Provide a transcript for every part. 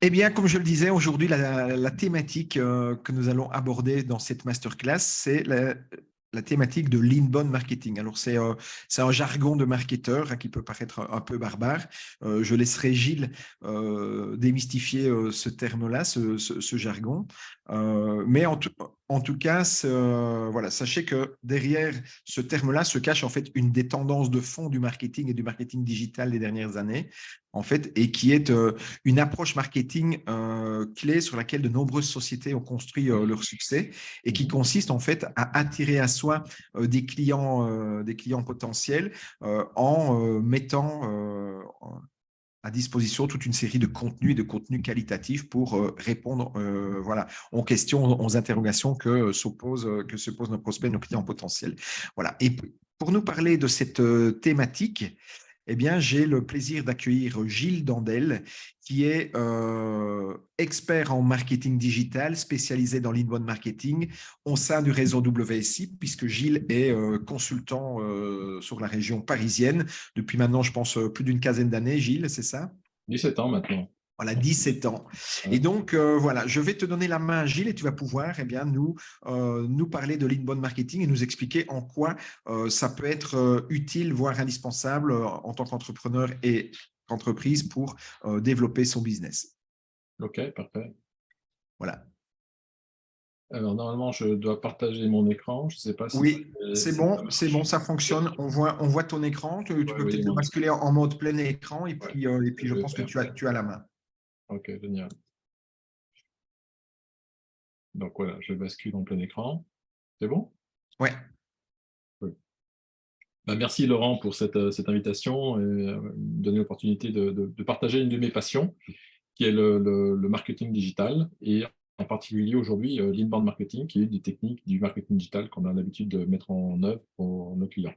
Eh bien, comme je le disais, aujourd'hui, la thématique que nous allons aborder dans cette masterclass, c'est la thématique de l'inbound marketing. Alors, c'est un jargon de marketeur, hein, qui peut paraître un peu barbare. Je laisserai Gilles démystifier ce terme-là, ce jargon. Mais en tout cas, voilà, sachez que derrière ce terme-là se cache en fait une des tendances de fond du marketing et du marketing digital des dernières années, en fait, et qui est une approche marketing clé sur laquelle de nombreuses sociétés ont construit leur succès, et qui consiste en fait à attirer à soi des clients potentiels en mettant à disposition toute une série de contenus qualitatifs pour répondre voilà, aux questions, aux interrogations que se posent nos prospects, nos clients potentiels. Voilà. Et pour nous parler de cette thématique, eh bien, j'ai le plaisir d'accueillir Gilles Dandel, qui est expert en marketing digital, spécialisé dans l'inbound marketing au sein du réseau WSI, puisque Gilles est consultant sur la région parisienne depuis maintenant, je pense, plus d'une quinzaine d'années. Gilles, c'est ça? 17 ans maintenant. Voilà, 17 ans. Et Ouais. donc, voilà, je vais te donner la main, Gilles, et tu vas pouvoir nous parler de l'inbound marketing et nous expliquer en quoi ça peut être utile, voire indispensable en tant qu'entrepreneur et entreprise pour développer son business. Ok, parfait. Voilà. Alors, normalement, je dois partager mon écran. Je ne sais pas si Oui, ça c'est bon, marche. ça fonctionne. On voit ton écran. Tu Ouais, peux oui, peut-être le mon écran. basculer en mode plein écran Ouais, et c'est ce puis que je je vais pense que faire. tu as la main. Ok, génial. Donc voilà, je bascule en plein écran. C'est bon? Ouais. Oui. Bah, merci Laurent pour cette invitation et me donner l'opportunité de partager une de mes passions, qui est le marketing digital, et en particulier aujourd'hui l'inbound marketing, qui est une des techniques du marketing digital qu'on a l'habitude de mettre en œuvre pour nos clients.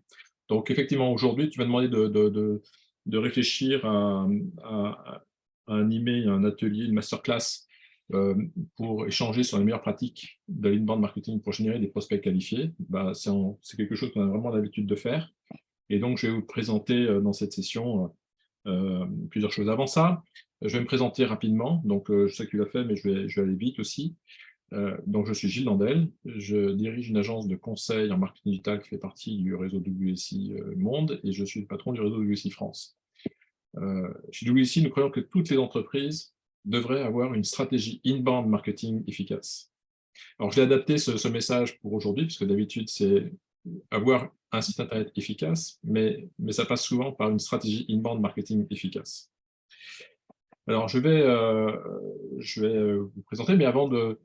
Donc effectivement, aujourd'hui, tu m'as demandé de réfléchir à animer un atelier, une masterclass euh, pour échanger sur les meilleures pratiques de l'inbound marketing pour générer des prospects qualifiés. Bah, c'est quelque chose qu'on a vraiment l'habitude de faire. Et donc, je vais vous présenter dans cette session plusieurs choses. Avant ça, je vais me présenter rapidement. Donc, je sais que tu l'as fait, mais je vais aller vite aussi. Donc, je suis Gilles Landel. Je dirige une agence de conseil en marketing digital qui fait partie du réseau WSI Monde, et je suis le patron du réseau WSI France. Chez WSI, nous croyons que toutes les entreprises devraient avoir une stratégie inbound marketing efficace. Alors, je l'ai adapté ce message pour aujourd'hui, puisque d'habitude, c'est avoir un site internet efficace, mais ça passe souvent par une stratégie inbound marketing efficace. Alors, je vais vous présenter, mais avant de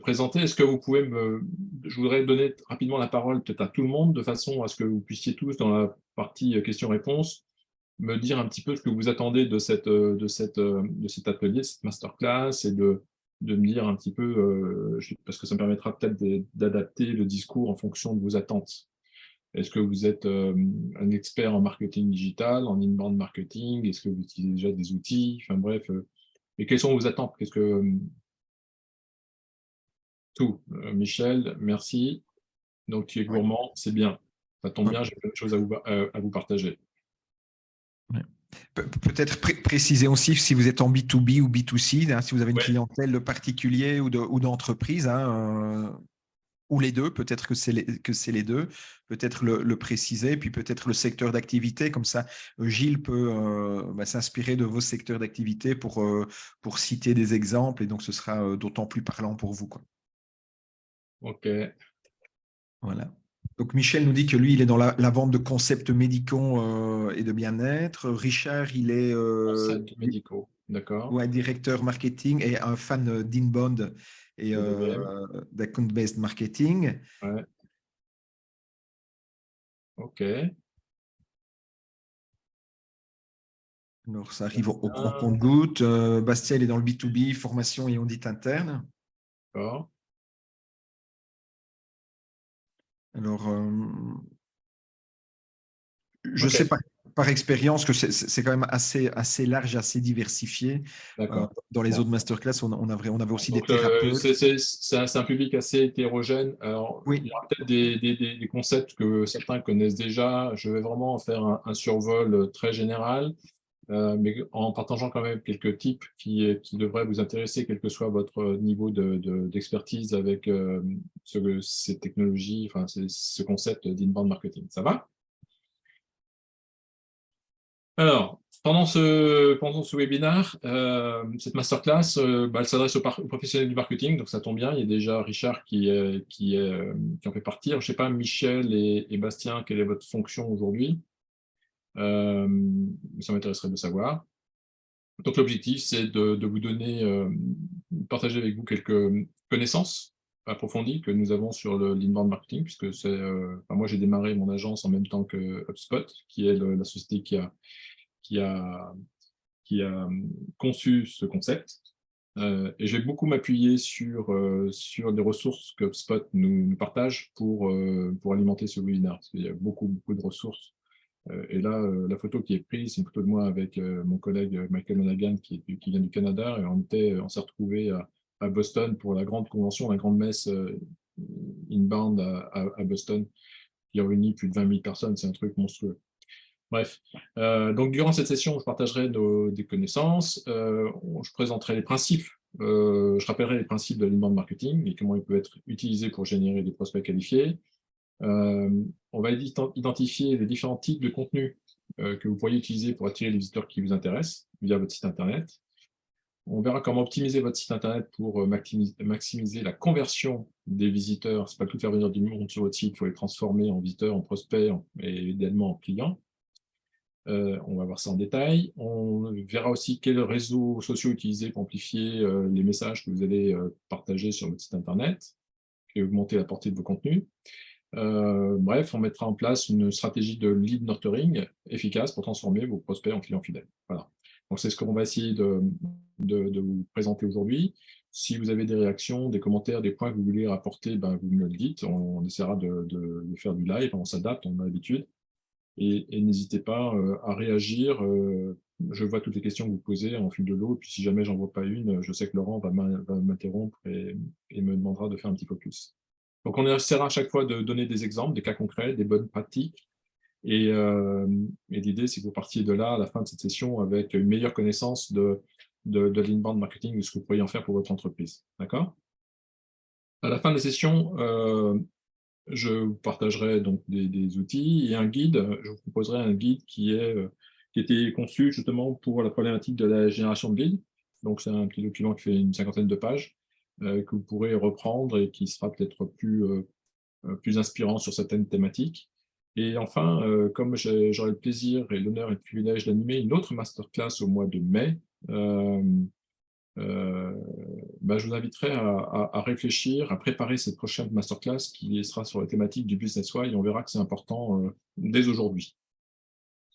présenter, est-ce que vous pouvez je voudrais donner rapidement la parole peut-être à tout le monde, de façon à ce que vous puissiez tous, dans la partie questions-réponses, me dire un petit peu ce que vous attendez de cet atelier, de cette masterclass, et de me dire un petit peu, parce que ça me permettra peut-être d'adapter le discours en fonction de vos attentes. Est-ce que vous êtes un expert en marketing digital, en inbound marketing? Est-ce que vous utilisez déjà des outils? Enfin bref, et quelles sont vos attentes? Tout. Michel, merci. Donc tu es Ouais. gourmand, c'est bien. Ça tombe Ouais. bien, j'ai plein de choses à vous partager. Ouais. Peut-être préciser aussi si vous êtes en B2B ou B2C, hein, si vous avez une Ouais. clientèle de particulier ou d'entreprise, hein, ou les deux, peut-être que c'est les deux, peut-être le préciser, puis peut-être le secteur d'activité, comme ça Gilles peut s'inspirer de vos secteurs d'activité pour citer des exemples, et donc ce sera d'autant plus parlant pour vous, quoi. Ok. Voilà. Donc Michel nous dit que lui, il est dans la vente de concepts médicaux et de bien-être. Richard, il est Concepts médicaux, d'accord. ouais, directeur marketing et un fan d'inbound et WM, d'account-based marketing. ouais. Ok. Alors, ça arrive au grand Bastien, compte-goutte. Bastien, il est dans le B2B, formation et audit interne. d'accord. Alors, je Ok, sais par expérience que c'est quand même assez large, assez diversifié. d'accord. Dans les Bon. autres masterclass, on avait aussi des Donc, thérapeutes. c'est un public assez hétérogène. Alors, il y Oui, aura peut-être des concepts que certains connaissent déjà. Je vais vraiment faire un survol très général. mais en partageant quand même quelques tips qui devraient vous intéresser, quel que soit votre niveau d'expertise avec ces technologies, enfin ce concept d'inbound marketing. Ça va? Alors, pendant ce webinaire, cette masterclass, elle s'adresse aux professionnels du marketing, donc ça tombe bien, il y a déjà Richard qui en fait partie. Alors, je ne sais pas, Michel et Bastien, quelle est votre fonction aujourd'hui? Ça m'intéresserait de savoir. Donc l'objectif, c'est de vous donner, partager avec vous quelques connaissances approfondies que nous avons sur l'inbound marketing, puisque moi j'ai démarré mon agence en même temps que HubSpot, qui est la société qui a, qui a conçu ce concept. Et je vais beaucoup m'appuyer sur des ressources que HubSpot nous partage pour alimenter ce webinaire, parce qu'il y a beaucoup de ressources. Et là, la photo qui est prise, c'est une photo de moi avec mon collègue Michael Monaghan qui vient du Canada, et on s'est retrouvés à Boston pour la grande convention, la grande messe inbound à Boston, qui a réuni plus de 20 000 personnes, c'est un truc monstrueux. Bref, donc durant cette session, je partagerai des connaissances, je présenterai les principes, je rappellerai les principes de l'inbound marketing et comment ils peuvent être utilisés pour générer des prospects qualifiés. On va identifier les différents types de contenus que vous pourriez utiliser pour attirer les visiteurs qui vous intéressent via votre site Internet. On verra comment optimiser votre site Internet pour maximiser la conversion des visiteurs. Ce n'est pas tout faire venir du monde sur votre site, il faut les transformer en visiteurs, en prospects et idéalement en clients. On va voir ça en détail. On verra aussi quels réseaux sociaux utiliser pour amplifier les messages que vous allez partager sur votre site Internet et augmenter la portée de vos contenus. Bref, on mettra en place une stratégie de lead nurturing efficace pour transformer vos prospects en clients fidèles. Voilà. Donc, c'est ce qu'on va essayer de vous présenter aujourd'hui. Si vous avez des réactions, des commentaires, des points que vous voulez rapporter, vous me le dites. On essaiera de faire du live, on s'adapte, on a l'habitude. Et n'hésitez pas à réagir. Je vois toutes les questions que vous posez en fil de l'eau. Puis si jamais j'en vois pas une, je sais que Laurent va m'interrompre et me demandera de faire un petit focus. Donc on essaiera à chaque fois de donner des exemples, des cas concrets, des bonnes pratiques. Et l'idée, c'est que vous partiez de là, à la fin de cette session, avec une meilleure connaissance de l'inbound marketing, de ce que vous pourriez en faire pour votre entreprise. D'accord? À la fin de la session, je vous partagerai donc des outils et un guide. Je vous proposerai un guide qui a été conçu justement pour la problématique de la génération de leads. Donc, c'est un petit document qui fait une 50aine de pages que vous pourrez reprendre et qui sera peut-être plus inspirant sur certaines thématiques. Et enfin, comme j'aurai le plaisir et l'honneur et le privilège d'animer une autre masterclass au mois de mai, je vous inviterai à réfléchir, à préparer cette prochaine masterclass qui sera sur la thématique du Business Why, et on verra que c'est important dès aujourd'hui.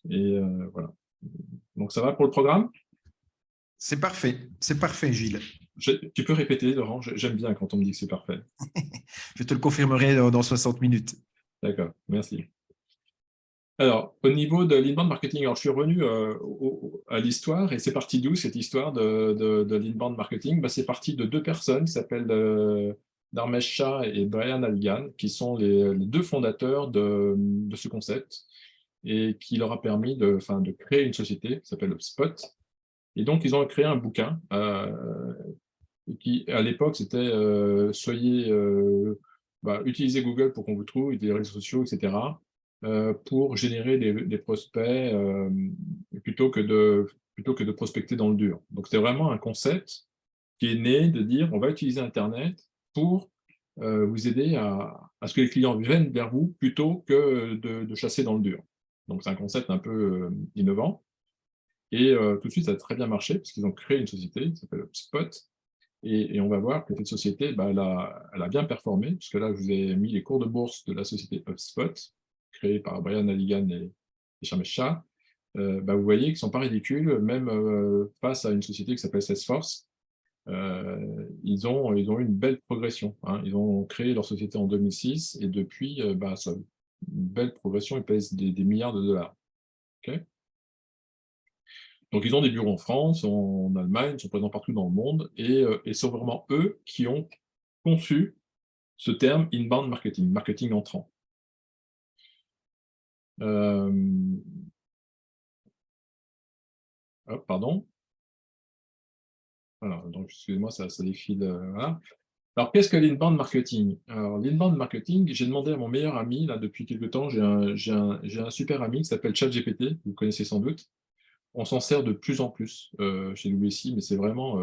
Et voilà. Donc ça va pour le programme? C'est parfait, Gilles. Tu peux répéter, Laurent, j'aime bien quand on me dit que c'est parfait. Je te le confirmerai dans 60 minutes. D'accord, merci. Alors, au niveau de l'inbound marketing, alors je suis revenu à l'histoire, et c'est parti d'où cette histoire de l'inbound marketing? C'est parti de deux personnes qui s'appellent Dharmesh Shah et Brian Algan, qui sont les deux fondateurs de ce concept, et qui leur a permis de créer une société qui s'appelle HubSpot. Et donc, ils ont créé un bouquin qui, à l'époque, c'était utilisez Google pour qu'on vous trouve, des réseaux sociaux, etc., pour générer des prospects plutôt que de prospecter dans le dur. Donc, c'était vraiment un concept qui est né de dire on va utiliser Internet pour vous aider à ce que les clients viennent vers vous plutôt que de chasser dans le dur. Donc, c'est un concept un peu innovant. Et tout de suite, ça a très bien marché parce qu'ils ont créé une société qui s'appelle HubSpot. Et on va voir que cette société, elle a bien performé, puisque là, je vous ai mis les cours de bourse de la société HubSpot, créée par Brian Halligan et Sharmesh Shah. Vous voyez qu'ils ne sont pas ridicules, même face à une société qui s'appelle Salesforce. Ils ont eu une belle progression. Ils ont créé leur société en 2006, et depuis, ça, une belle progression, ils pèsent des milliards de dollars. Okay. Donc, ils ont des bureaux en France, en Allemagne, ils sont présents partout dans le monde, et sont vraiment eux qui ont conçu ce terme inbound marketing, marketing entrant. Hop, pardon. Voilà, donc excusez-moi, ça défile. Voilà. Alors, qu'est-ce que l'inbound marketing? Alors, l'inbound marketing, j'ai demandé à mon meilleur ami, là, depuis quelque temps, j'ai un super ami qui s'appelle ChatGPT, vous connaissez sans doute. On s'en sert de plus en plus chez WSI, mais c'est vraiment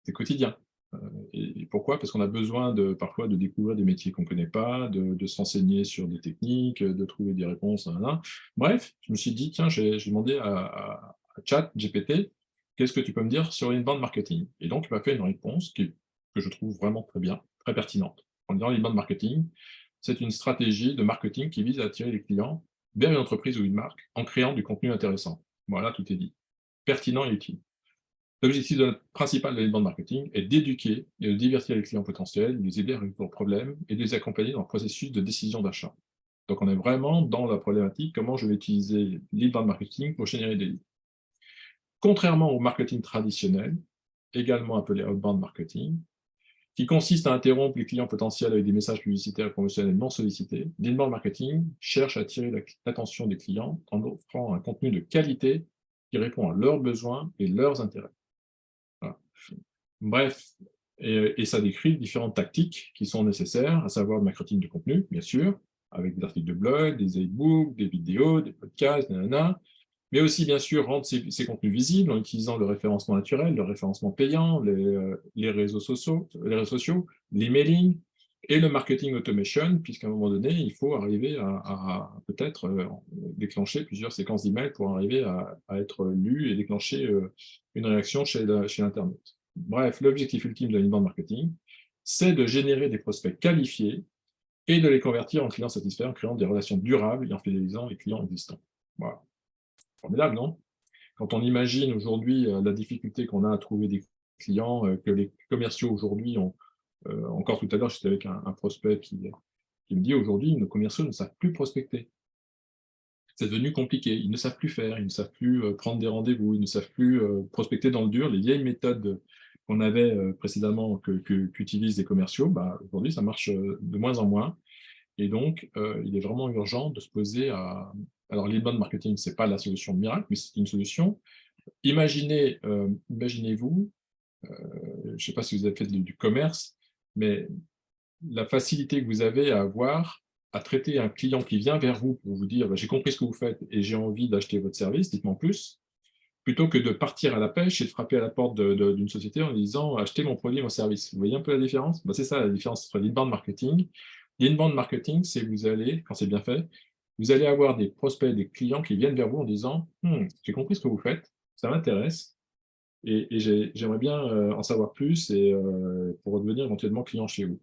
c'est quotidien. Euh, et pourquoi? Parce qu'on a besoin parfois de découvrir des métiers qu'on ne connaît pas, de se renseigner sur des techniques, de trouver des réponses. Nan. Bref, je me suis dit, tiens, j'ai demandé à ChatGPT, qu'est-ce que tu peux me dire sur l'inbound marketing? Et donc, il m'a fait une réponse que je trouve vraiment très bien, très pertinente. En disant, l'inbound marketing, c'est une stratégie de marketing qui vise à attirer les clients vers une entreprise ou une marque en créant du contenu intéressant. Voilà, tout est dit. Pertinent et utile. L'objectif principal de l'inbound marketing est d'éduquer et de divertir les clients potentiels, de les aider à résoudre leurs problèmes et de les accompagner dans le processus de décision d'achat. Donc, on est vraiment dans la problématique comment je vais utiliser l'inbound marketing pour générer des leads. Contrairement au marketing traditionnel, également appelé outbound marketing, qui consiste à interrompre les clients potentiels avec des messages publicitaires et promotionnels non sollicités, l'inbound marketing cherche à attirer l'attention des clients en offrant un contenu de qualité qui répond à leurs besoins et leurs intérêts. Voilà. Bref, et ça décrit différentes tactiques qui sont nécessaires, à savoir le marketing de contenu, bien sûr, avec des articles de blog, des e-books, des vidéos, des podcasts, nanana, mais aussi, bien sûr, rendre ces contenus visibles en utilisant le référencement naturel, le référencement payant, les réseaux sociaux, l'emailing et le marketing automation, puisqu'à un moment donné, il faut arriver à peut-être déclencher plusieurs séquences d'emails pour arriver à être lu et déclencher une réaction chez l'internaute. Bref, l'objectif ultime de l'inbound marketing, c'est de générer des prospects qualifiés et de les convertir en clients satisfaits en créant des relations durables et en fidélisant les clients existants. Voilà. Formidable, non? Quand on imagine aujourd'hui la difficulté qu'on a à trouver des clients, que les commerciaux aujourd'hui ont, encore tout à l'heure, j'étais avec un prospect qui me dit aujourd'hui, nos commerciaux ne savent plus prospecter. C'est devenu compliqué, ils ne savent plus faire, ils ne savent plus prendre des rendez-vous, ils ne savent plus prospecter dans le dur. Les vieilles méthodes qu'on avait précédemment, qu'utilisent les commerciaux, bah, aujourd'hui, ça marche de moins en moins. Et donc, il est vraiment urgent de se poser à... Alors, l'inbound marketing, ce n'est pas la solution miracle, mais c'est une solution. Imaginez-vous, je ne sais pas si vous avez fait du commerce, mais la facilité que vous avez à avoir à traiter un client qui vient vers vous pour vous dire bah, « j'ai compris ce que vous faites et j'ai envie d'acheter votre service, dites-moi en plus », plutôt que de partir à la pêche et de frapper à la porte d'une société en disant « achetez mon produit, mon service ». Vous voyez un peu la différence? C'est ça la différence entre l'inbound marketing. L'inbound marketing, c'est vous allez, quand c'est bien fait, vous allez avoir des prospects, des clients qui viennent vers vous en disant j'ai compris ce que vous faites, ça m'intéresse, et j'aimerais bien en savoir plus et pour devenir éventuellement client chez vous. »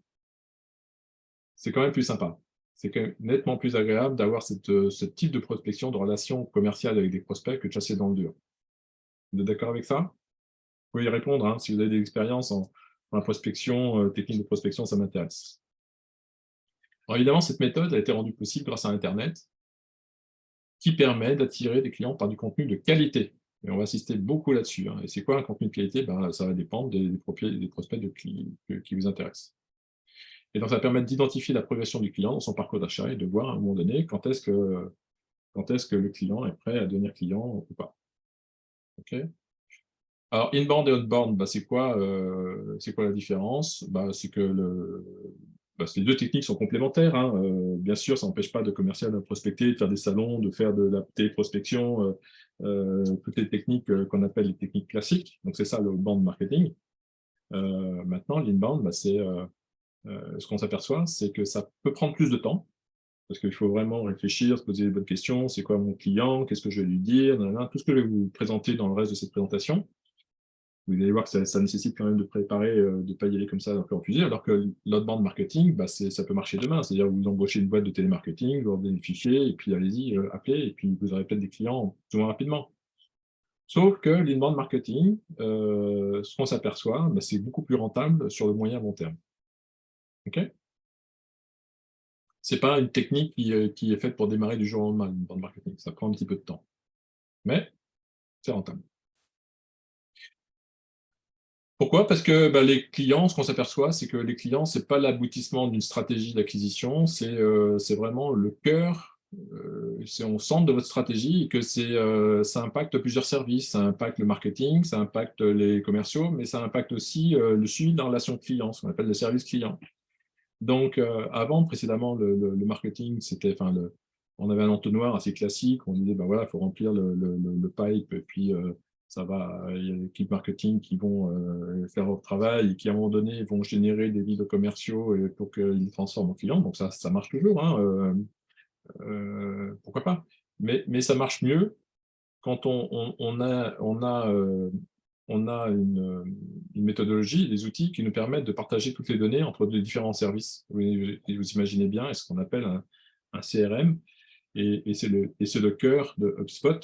C'est quand même plus sympa. C'est quand même nettement plus agréable d'avoir ce type de prospection, de relation commerciale avec des prospects que de chasser dans le dur. Vous êtes d'accord avec ça? Vous pouvez y répondre, hein, si vous avez des expériences en prospection, technique de prospection, ça m'intéresse. Alors évidemment, cette méthode a été rendue possible grâce à Internet, qui permet d'attirer des clients par du contenu de qualité. Et on va insister beaucoup là-dessus. Hein. Et c'est quoi un contenu de qualité? Ça va dépendre des prospects qui vous intéressent. Et donc, ça permet d'identifier la progression du client dans son parcours d'achat et de voir à un moment donné quand est-ce que le client est prêt à devenir client ou pas. Okay. Alors, inbound et outbound, c'est quoi la différence? C'est que ces deux techniques sont complémentaires. Hein. Bien sûr, ça n'empêche pas de commercial de prospecter, de faire des salons, de faire de la téléprospection, toutes les techniques qu'on appelle les techniques classiques. Donc, c'est ça le outbound marketing. Maintenant, l'inbound, ce qu'on s'aperçoit, c'est que ça peut prendre plus de temps, parce qu'il faut vraiment réfléchir, se poser les bonnes questions. C'est quoi mon client? Qu'est-ce que je vais lui dire? Tout ce que je vais vous présenter dans le reste de cette présentation. Vous allez voir que ça nécessite quand même de préparer, de ne pas y aller comme ça un peu en fusil, alors que l'outbound marketing, ça peut marcher demain. C'est-à-dire vous embauchez une boîte de télémarketing, vous ordonnez des fichiers, et puis allez-y, appelez, et puis vous aurez peut-être des clients plus ou moins rapidement. Sauf que l'inbound marketing, ce qu'on s'aperçoit, c'est beaucoup plus rentable sur le moyen long terme. Okay. Ce n'est pas une technique qui est faite pour démarrer du jour au lendemain, l'inbound marketing. Ça prend un petit peu de temps. Mais c'est rentable. Pourquoi? Parce que les clients, ce qu'on s'aperçoit, c'est que les clients, ce n'est pas l'aboutissement d'une stratégie d'acquisition, c'est vraiment le cœur c'est au centre de votre stratégie et que ça impacte plusieurs services. Ça impacte le marketing, ça impacte les commerciaux, mais ça impacte aussi le suivi de la relation client, ce qu'on appelle le service client. Donc, précédemment, le marketing, c'était, on avait un entonnoir assez classique. On disait, ben voilà, il faut remplir le pipe, et puis ça va, il y a l'équipe marketing qui vont faire leur travail et qui, à un moment donné, vont générer des leads commerciaux pour qu'ils les transforment en clients. Donc, ça marche toujours, hein, pourquoi pas. Mais ça marche mieux quand on a une méthodologie, des outils qui nous permettent de partager toutes les données entre les différents services. Vous imaginez bien, c'est ce qu'on appelle un CRM, et c'est le cœur de HubSpot.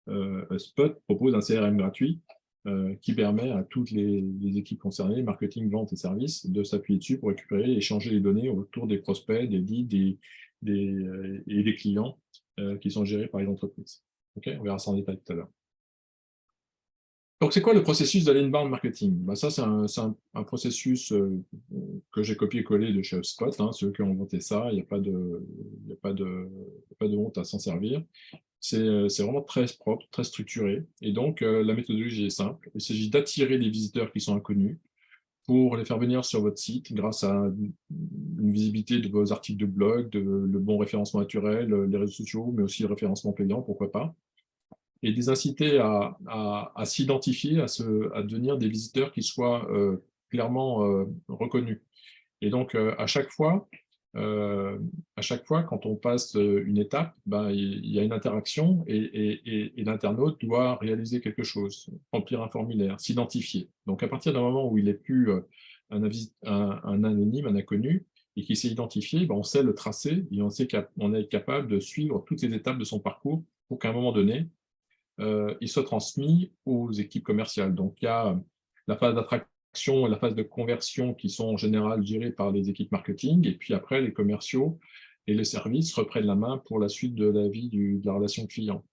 HubSpot propose un CRM gratuit qui permet à toutes les équipes concernées, marketing, vente et services, de s'appuyer dessus pour récupérer et échanger les données autour des prospects, des leads et des clients qui sont gérés par les entreprises. Okay, on verra ça en détail tout à l'heure. Donc, c'est quoi le processus de l'inbound marketing? Ça, c'est un processus que j'ai copié-collé de chez HubSpot. Hein, ceux qui ont inventé ça, il n'y a pas de honte à s'en servir. C'est vraiment très propre, très structuré. Et donc, la méthodologie est simple. Il s'agit d'attirer des visiteurs qui sont inconnus pour les faire venir sur votre site grâce à une visibilité de vos articles de blog, le bon référencement naturel, les réseaux sociaux, mais aussi le référencement payant, pourquoi pas, et les inciter à s'identifier, à devenir des visiteurs qui soient clairement reconnus. Et donc, à chaque fois, quand on passe une étape, il y a une interaction et l'internaute doit réaliser quelque chose, remplir un formulaire, s'identifier. Donc, à partir d'un moment où il n'est plus un anonyme, un inconnu, et qu'il s'est identifié, on sait le tracer et on sait qu'on est capable de suivre toutes les étapes de son parcours pour qu'à un moment donné, il soit transmis aux équipes commerciales. Donc, il y a la phase d'attraction et la phase de conversion qui sont en général gérées par les équipes marketing, et puis après, les commerciaux et les services reprennent la main pour la suite de la vie de la relation client.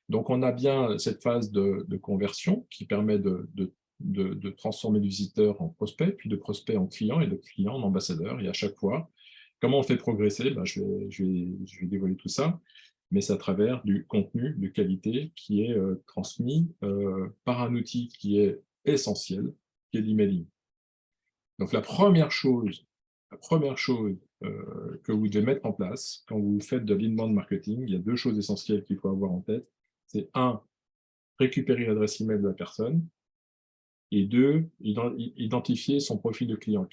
Donc, on a bien cette phase de conversion qui permet de transformer le visiteur en prospect, puis de prospect en client et de client en ambassadeur. Et à chaque fois, comment on fait progresser? Je vais dévoiler tout ça, mais c'est à travers du contenu de qualité qui est transmis par un outil qui est essentiel, qui est l'emailing. Donc la première chose que vous devez mettre en place quand vous faites de l'inbound marketing, il y a deux choses essentielles qu'il faut avoir en tête. C'est un, récupérer l'adresse email de la personne, et deux, identifier son profil de client.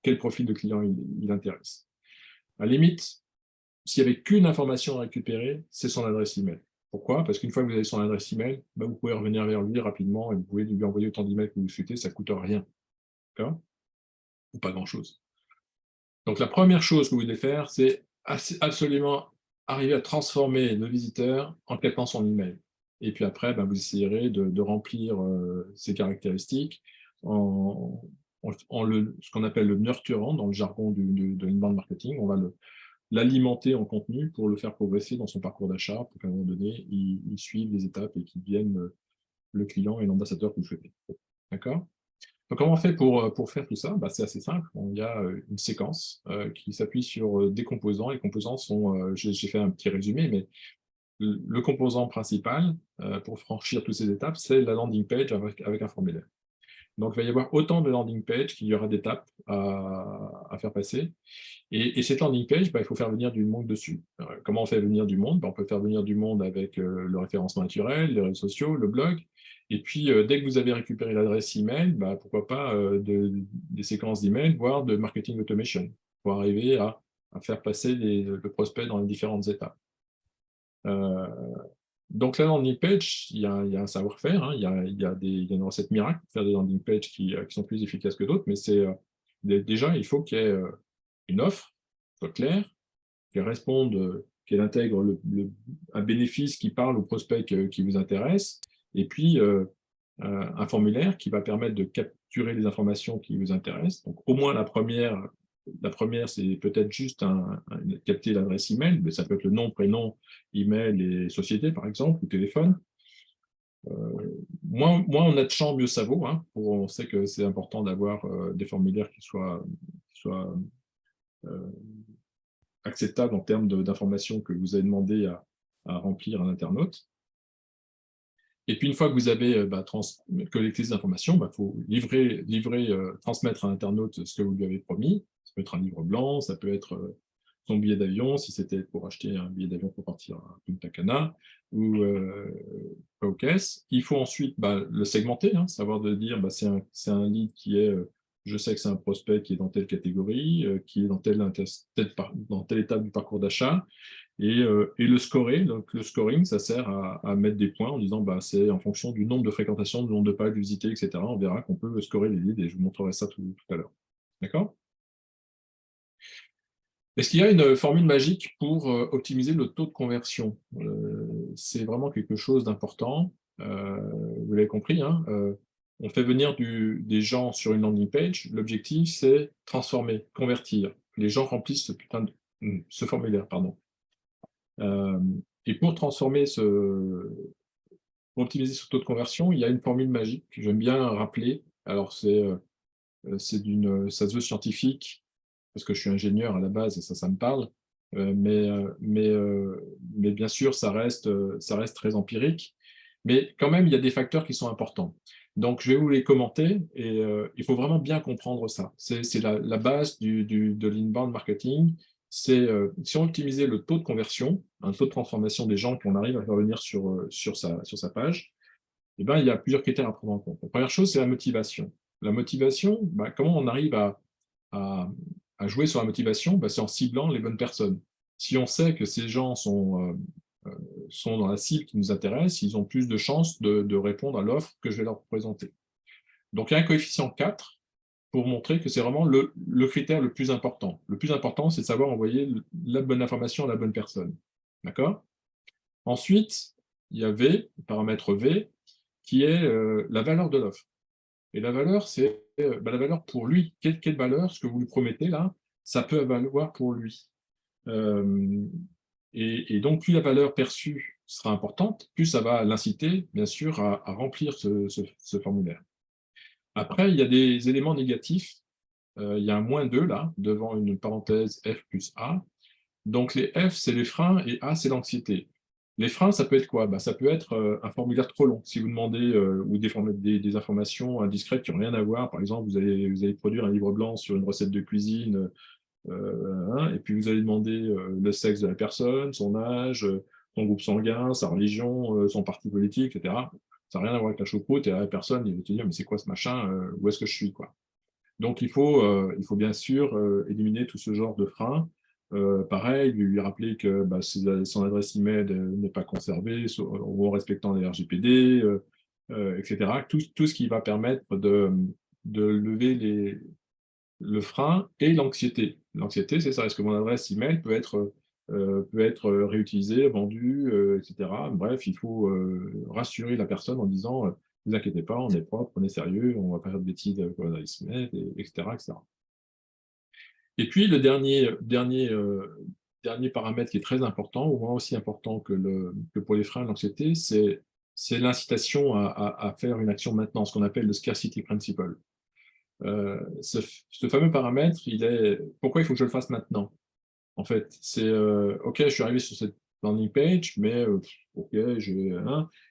Quel profil de client il intéresse. À la limite, s'il n'y avait qu'une information à récupérer, c'est son adresse email. Pourquoi? Parce qu'une fois que vous avez son adresse email, vous pouvez revenir vers lui rapidement et vous pouvez lui envoyer autant d'emails que vous souhaitez, ça ne coûte rien. D'accord? Ou pas grand-chose. Donc la première chose que vous devez faire, c'est absolument arriver à transformer le visiteur en captant son email. Et puis après, vous essayerez de remplir ces caractéristiques en ce qu'on appelle le nurturant dans le jargon de l'inbound marketing. On va l'alimenter en contenu pour le faire progresser dans son parcours d'achat, pour qu'à un moment donné, il suive les étapes et qu'il devienne le client et l'ambassadeur que vous souhaitez. D'accord? Donc, comment on fait pour faire tout ça? C'est assez simple. Il y a une séquence qui s'appuie sur des composants. Les composants sont, j'ai fait un petit résumé, mais le composant principal pour franchir toutes ces étapes, c'est la landing page avec un formulaire. Donc, il va y avoir autant de landing pages qu'il y aura d'étapes à faire passer. Et cette landing page, il faut faire venir du monde dessus. Comment on fait venir du monde? On peut faire venir du monde avec le référencement naturel, les réseaux sociaux, le blog. Et puis, dès que vous avez récupéré l'adresse email, pourquoi pas des séquences d'emails, voire de marketing automation, pour arriver à faire passer le prospect dans les différentes étapes. Donc, la landing page, il y a un savoir-faire, hein, il y a une recette miracle pour faire des landing pages qui sont plus efficaces que d'autres, mais c'est déjà, il faut qu'il y ait une offre, soit claire, qu'elle réponde, qu'elle intègre un bénéfice qui parle au prospect qui vous intéresse, et puis un formulaire qui va permettre de capturer les informations qui vous intéressent. Donc, au moins la première, c'est peut-être juste capter l'adresse email, mais ça peut être le nom, prénom, email et société, par exemple, ou téléphone. Moins on a de champs, mieux ça vaut. Hein, on sait que c'est important d'avoir des formulaires qui soient acceptable en termes d'informations que vous avez demandé à remplir à l'internaute. Et puis, une fois que vous avez collecté ces informations, il faut transmettre à l'internaute ce que vous lui avez promis. Ça peut être un livre blanc, ça peut être son billet d'avion, si c'était pour acheter un billet d'avion pour partir à Punta Cana, ou pas aux caisses. Il faut ensuite le segmenter, savoir de dire c'est un lead qui est, je sais que c'est un prospect qui est dans telle catégorie, qui est dans telle étape du parcours d'achat, et le scorer. Donc le scoring, ça sert à mettre des points en disant c'est en fonction du nombre de fréquentations, du nombre de pages visitées, etc. On verra qu'on peut scorer les leads et je vous montrerai ça tout à l'heure. D'accord? Est-ce qu'il y a une formule magique pour optimiser le taux de conversion? C'est vraiment quelque chose d'important. Vous l'avez compris, on fait venir des gens sur une landing page. L'objectif, c'est transformer, convertir. Les gens remplissent ce formulaire, pardon. Et pour optimiser ce taux de conversion, il y a une formule magique que j'aime bien rappeler. Alors, ça se veut scientifique, parce que je suis ingénieur à la base et ça me parle, mais bien sûr, ça reste très empirique. Mais quand même, il y a des facteurs qui sont importants. Donc, je vais vous les commenter et il faut vraiment bien comprendre ça. C'est la base de l'inbound marketing. C'est si on optimisait le taux de conversion, un taux de transformation des gens qu'on arrive à faire venir sur sa page, il y a plusieurs critères à prendre en compte. La première chose, c'est la motivation. La motivation, comment on arrive à jouer sur la motivation? C'est en ciblant les bonnes personnes. Si on sait que ces gens sont dans la cible qui nous intéresse, ils ont plus de chances de répondre à l'offre que je vais leur présenter. Donc, il y a un coefficient 4 pour montrer que c'est vraiment le critère le plus important. Le plus important, c'est de savoir envoyer la bonne information à la bonne personne. D'accord? Ensuite, il y a V, le paramètre V, qui est la valeur de l'offre. Et la valeur, c'est la valeur pour lui. Quelle valeur, ce que vous lui promettez là, ça peut valoir pour lui. Et donc, plus la valeur perçue sera importante, plus ça va l'inciter, bien sûr, à remplir ce formulaire. Après, il y a des éléments négatifs. Il y a un -2 là, devant une parenthèse F plus A. Donc, les F, c'est les freins et A, c'est l'anxiété. Les freins, ça peut être quoi? Ça peut être un formulaire trop long. Si vous demandez ou des informations indiscrètes qui n'ont rien à voir, par exemple, vous allez produire un livre blanc sur une recette de cuisine, et puis vous allez demander le sexe de la personne, son âge, son groupe sanguin, sa religion, son parti politique, etc. Ça n'a rien à voir avec la choucroute, et la personne, il va te dire, mais c'est quoi ce machin? Où est-ce que je suis, quoi? Donc, il faut bien sûr éliminer tout ce genre de freins. Pareil, lui rappeler que son adresse email n'est pas conservée en respectant les RGPD, etc. Tout ce qui va permettre de lever le frein et l'anxiété. L'anxiété, c'est ça. Est-ce que mon adresse email peut être réutilisée, vendue, etc. Bref, il faut rassurer la personne en disant ne vous inquiétez pas, on est propre, on est sérieux, on ne va pas faire de bêtises avec votre adresse email, etc., etc. Et puis, le dernier paramètre qui est très important, au moins aussi important que pour les freins, l'anxiété, c'est l'incitation à faire une action maintenant, ce qu'on appelle le scarcity principle. Ce fameux paramètre, pourquoi il faut que je le fasse maintenant? En fait, c'est OK, je suis arrivé sur cette landing page, mais OK,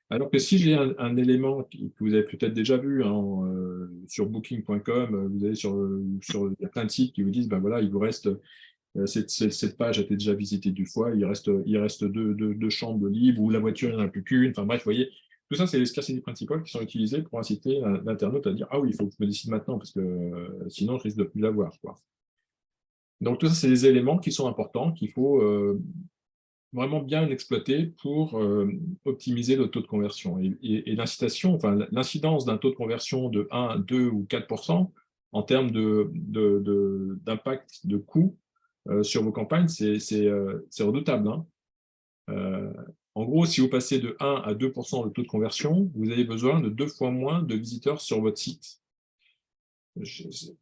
alors que si j'ai un élément que vous avez peut-être déjà vu sur booking.com, vous allez il y a plein de sites qui vous disent voilà, il vous reste cette page a été déjà visitée 2 fois, il reste deux chambres libres, ou la voiture, il n'y en a plus qu'une. Enfin bref, vous voyez, tout ça, c'est les scarcity principales qui sont utilisés pour inciter l'internaute à dire ah oui, il faut que je me décide maintenant, parce que sinon je risque de ne plus l'avoir, quoi. Donc tout ça, c'est des éléments qui sont importants, qu'il faut vraiment bien exploiter pour optimiser le taux de conversion. Et l'incitation, enfin l'incidence d'un taux de conversion de 1, 2 ou 4% en termes d'impact de coût sur vos campagnes, c'est redoutable. En gros, si vous passez de 1 à 2% de taux de conversion, vous avez besoin de 2 fois moins de visiteurs sur votre site.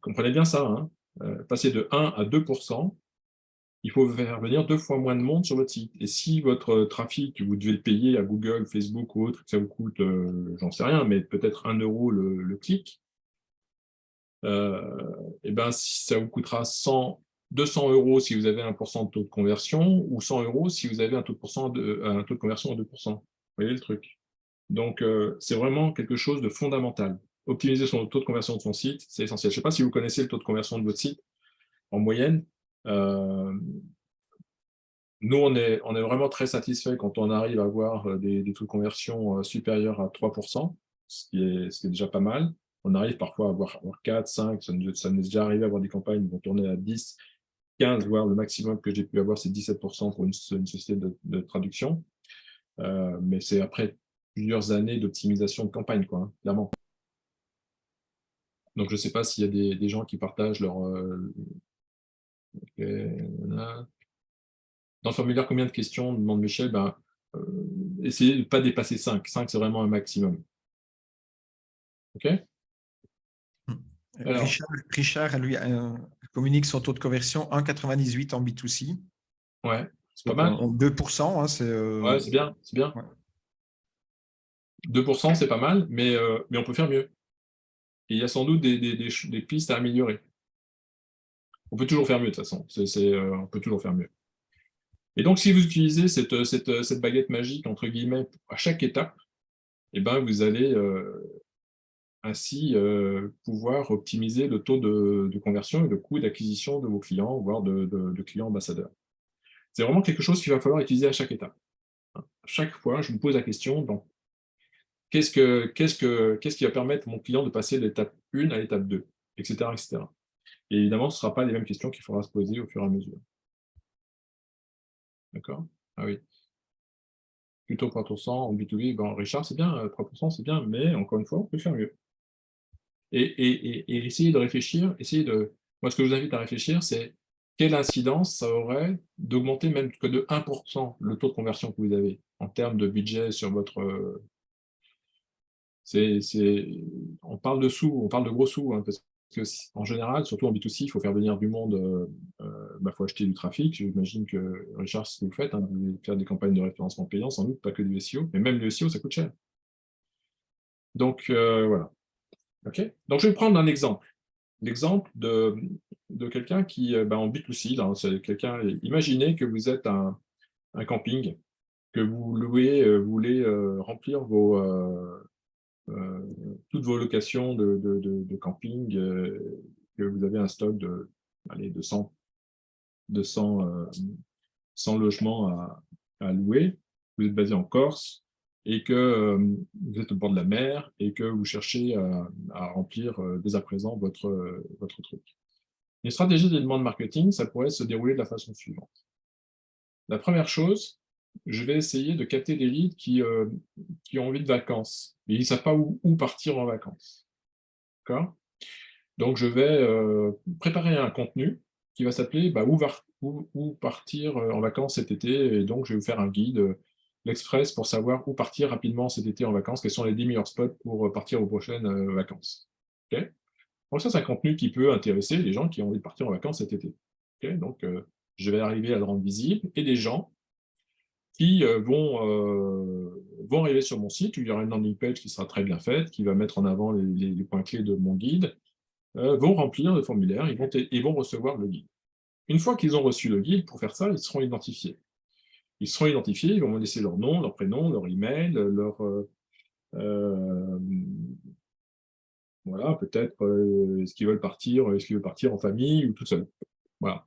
Comprenez bien ça, passer de 1 à 2%, il faut faire venir 2 fois moins de monde sur votre site. Et si votre trafic, vous devez le payer à Google, Facebook ou autre, que ça vous coûte, j'en sais rien, mais peut-être 1 euro le clic, si ça vous coûtera 100 200 € si vous avez 1% de taux de conversion, ou 100 € si vous avez un taux de conversion à 2%. Vous voyez le truc? Donc, c'est vraiment quelque chose de fondamental. Optimiser son taux de conversion de son site, c'est essentiel. Je ne sais pas si vous connaissez le taux de conversion de votre site en moyenne. Nous, on est vraiment très satisfait quand on arrive à avoir des taux de conversion supérieurs à 3%, ce qui est déjà pas mal. On arrive parfois à avoir 4, 5, ça nous est déjà arrivé à avoir des campagnes qui vont tourner à 10, 15, voire le maximum que j'ai pu avoir, c'est 17% pour une société de traduction. Mais c'est après plusieurs années d'optimisation de campagne, quoi, hein, clairement. Donc, je ne sais pas s'il y a des gens qui partagent leur... Dans le formulaire, combien de questions demande Michel? Essayez de ne pas dépasser 5. 5, c'est vraiment un maximum. OK? Alors, Richard, lui, communique son taux de conversion 1,98 en B2C. ouais, c'est pas Donc, mal. en 2%, hein, c'est... Ouais, c'est bien, c'est bien. Ouais. 2%, c'est pas mal, mais on peut faire mieux. Et il y a sans doute des pistes à améliorer. On peut toujours faire mieux, de toute façon. On peut toujours faire mieux. Et donc, si vous utilisez cette baguette magique, entre guillemets, à chaque étape, eh ben, vous allez ainsi pouvoir optimiser le taux de conversion et le coût d'acquisition de vos clients, voire de clients ambassadeurs. C'est vraiment quelque chose qu'il va falloir utiliser à chaque étape. À chaque fois, je me pose la question, donc, qu'est-ce qui va permettre à mon client de passer de l'étape 1 à l'étape 2, etc., etc. Et évidemment, ce ne sera pas les mêmes questions qu'il faudra se poser au fur et à mesure. D'accord? Ah oui. Plutôt 3% en B2B, bon, Richard, c'est bien, 3%, c'est bien, mais encore une fois, on peut faire mieux. Et essayer de réfléchir, moi, ce que je vous invite à réfléchir, c'est quelle incidence ça aurait d'augmenter même que de 1% le taux de conversion que vous avez en termes de budget sur votre... on parle de sous, on parle de gros sous, hein, parce qu'en général, surtout en B2C, il faut faire venir du monde, faut acheter du trafic. J'imagine que, Richard, c'est ce que vous faites, hein, vous allez faire des campagnes de référencement payant, sans doute, pas que du SEO, mais même le SEO, ça coûte cher. Donc, voilà. Okay. Donc, je vais prendre un exemple. L'exemple de quelqu'un qui, en B2C, là, c'est quelqu'un, imaginez que vous êtes un camping, que vous louez, vous voulez remplir toutes vos locations de camping, que vous avez un stock de 100 logements à louer, vous êtes basé en Corse, et que vous êtes au bord de la mer, et que vous cherchez à remplir dès à présent votre truc. Une stratégie de demande marketing, ça pourrait se dérouler de la façon suivante. La première chose, je vais essayer de capter des leads qui ont envie de vacances, mais ils ne savent pas où partir en vacances. D'accord? Donc, je vais préparer un contenu qui va s'appeler où partir en vacances cet été. Et donc, je vais vous faire un guide, l'Express, pour savoir où partir rapidement cet été en vacances, quels sont les 10 meilleurs spots pour partir aux prochaines vacances. Okay. Donc, ça, c'est un contenu qui peut intéresser les gens qui ont envie de partir en vacances cet été. Okay. Donc, je vais arriver à le rendre visible, et des gens qui vont arriver sur mon site, où il y aura une landing page qui sera très bien faite, qui va mettre en avant les points clés de mon guide, vont remplir le formulaire, ils vont recevoir le guide. Une fois qu'ils ont reçu le guide, pour faire ça, ils seront identifiés. Ils seront identifiés, ils vont me laisser leur nom, leur prénom, leur email, voilà, peut-être est-ce qu'ils veulent partir en famille ou tout seul. Voilà.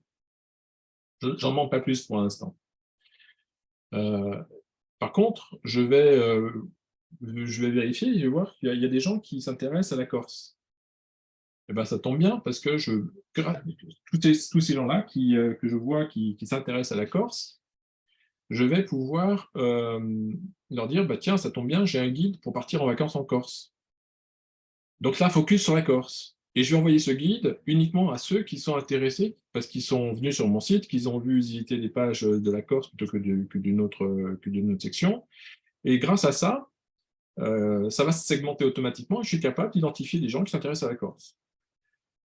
J'en manque pas plus pour l'instant. Par contre, je vais vérifier, je vais voir qu'il y a des gens qui s'intéressent à la Corse. Eh ben, ça tombe bien, parce que tous ces gens-là que je vois qui s'intéressent à la Corse, je vais pouvoir leur dire, tiens, ça tombe bien, j'ai un guide pour partir en vacances en Corse. Donc là, focus sur la Corse. Et je vais envoyer ce guide uniquement à ceux qui sont intéressés, parce qu'ils sont venus sur mon site, qu'ils ont vu visiter les pages de la Corse plutôt que d'une autre section. Et grâce à ça, ça va se segmenter automatiquement, et je suis capable d'identifier des gens qui s'intéressent à la Corse.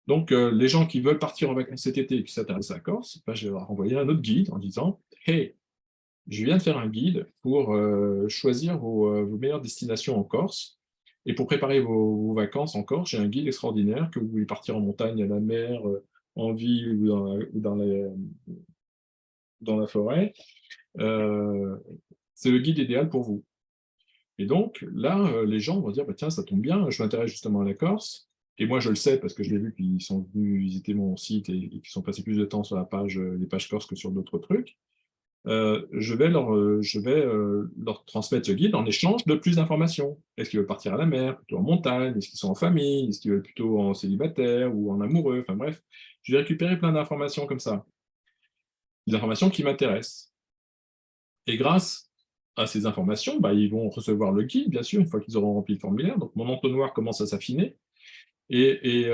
Donc, les gens qui veulent partir en vacances cet été et qui s'intéressent à la Corse, je vais leur envoyer un autre guide en disant « Hey, je viens de faire un guide pour choisir vos meilleures destinations en Corse. Et pour préparer vos vacances en Corse, j'ai un guide extraordinaire, que vous voulez partir en montagne, à la mer, en ville ou dans la forêt, c'est le guide idéal pour vous. Et donc, là, les gens vont dire, bah, tiens, ça tombe bien, je m'intéresse justement à la Corse. Et moi, je le sais parce que je l'ai vu qu'ils sont venus visiter mon site et qu'ils sont passés plus de temps sur la page, les pages Corse que sur d'autres trucs. Je vais leur transmettre ce guide en échange de plus d'informations. Est-ce qu'ils veulent partir à la mer, plutôt en montagne? Est-ce qu'ils sont en famille? Est-ce qu'ils veulent plutôt en célibataire ou en amoureux? Enfin bref, je vais récupérer plein d'informations comme ça, des informations qui m'intéressent. Et grâce à ces informations, bah, ils vont recevoir le guide, bien sûr, une fois qu'ils auront rempli le formulaire. Donc mon entonnoir commence à s'affiner. Et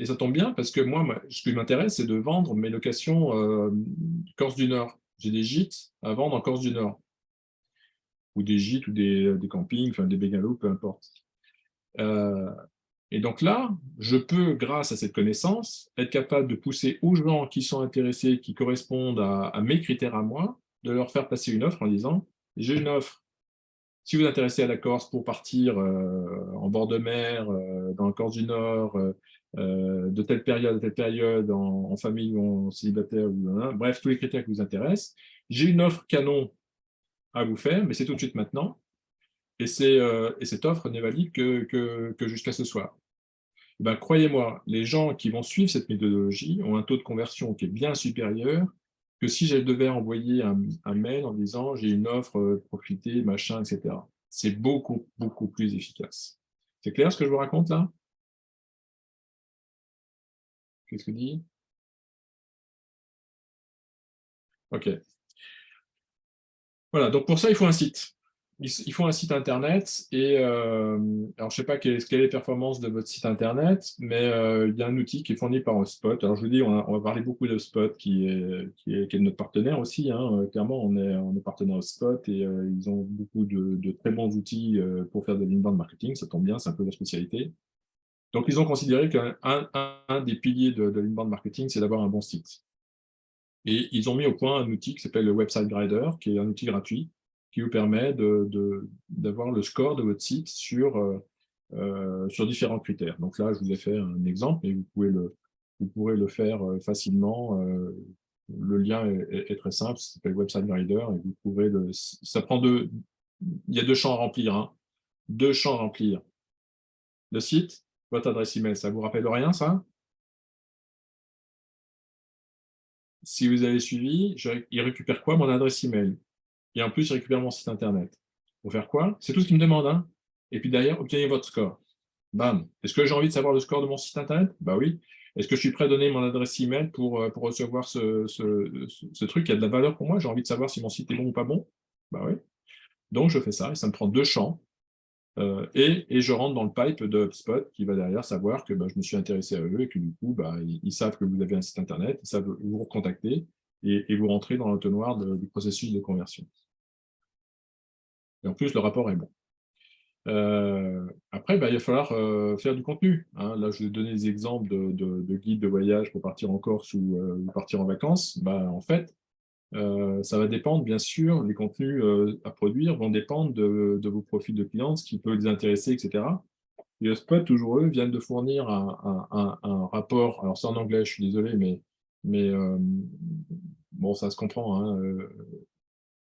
ça tombe bien parce que moi, ce qui m'intéresse, c'est de vendre mes locations Corse du Nord. J'ai des gîtes à vendre en Corse du Nord, ou des gîtes, ou des campings, enfin des bungalows, peu importe. Euh, et donc là, je peux, grâce à cette connaissance, être capable de pousser aux gens qui sont intéressés, qui correspondent à mes critères à moi, de leur faire passer une offre en disant, j'ai une offre. Si vous êtes intéressé à la Corse pour partir en bord de mer, dans le Corse du Nord, de telle période à telle période, en famille ou en célibataire, bref, tous les critères qui vous intéressent, j'ai une offre canon à vous faire, mais c'est tout de suite maintenant. Et cette offre n'est valide que jusqu'à ce soir. Eh ben, croyez-moi, les gens qui vont suivre cette méthodologie ont un taux de conversion qui est bien supérieur que si je devais envoyer un mail en disant j'ai une offre, profitez, machin, etc. C'est beaucoup, beaucoup plus efficace. C'est clair ce que je vous raconte là? Qu'est-ce que dit? OK. Voilà, donc pour ça, il faut un site. Il faut un site internet et alors je sais pas quelle est les performances de votre site internet, mais il y a un outil qui est fourni par HubSpot. Alors je vous dis, on va parler beaucoup d'HubSpot qui est notre partenaire aussi, hein. Clairement, on est partenaire HubSpot et ils ont beaucoup de très bons outils pour faire de l'inbound marketing. Ça tombe bien, c'est un peu leur spécialité. Donc ils ont considéré qu'un des piliers de l'inbound marketing, c'est d'avoir un bon site. Et ils ont mis au point un outil qui s'appelle le Website Grader, qui est un outil gratuit, qui vous permet d'avoir le score de votre site sur différents critères. Donc là, je vous ai fait un exemple, et vous pourrez le faire facilement. Le lien est très simple, ça s'appelle Website Grader, et vous pourrez ça prend il y a deux champs à remplir, hein. Deux champs à remplir. Le site, votre adresse email, ça vous rappelle rien, ça? Si vous avez suivi, il récupère quoi? Mon adresse email. Et en plus, il récupère mon site internet. Pour faire quoi? C'est tout ce qu'il me demande, hein. Et puis derrière, obtenez votre score. Bam. Est-ce que j'ai envie de savoir le score de mon site internet? Bah oui. Est-ce que je suis prêt à donner mon adresse email pour recevoir ce truc qui a de la valeur pour moi? J'ai envie de savoir si mon site est bon ou pas bon? Bah oui. Donc je fais ça, et ça me prend deux champs. Et je rentre dans le pipe de HubSpot qui va derrière savoir que bah, je me suis intéressé à eux et que du coup, bah, ils savent que vous avez un site internet, ils savent vous recontacter et vous rentrez dans l'entonnoir du processus de conversion. Et en plus, le rapport est bon. Après, bah, il va falloir faire du contenu, hein. Là, je vais donner des exemples de guides de voyage pour partir en Corse ou partir en vacances. Bah, en fait, ça va dépendre, bien sûr, les contenus à produire vont dépendre de vos profils de clients, ce qui peut les intéresser, etc. Et HubSpot, toujours eux, viennent de fournir un rapport. Alors, c'est en anglais, je suis désolé, mais bon, ça se comprend, hein.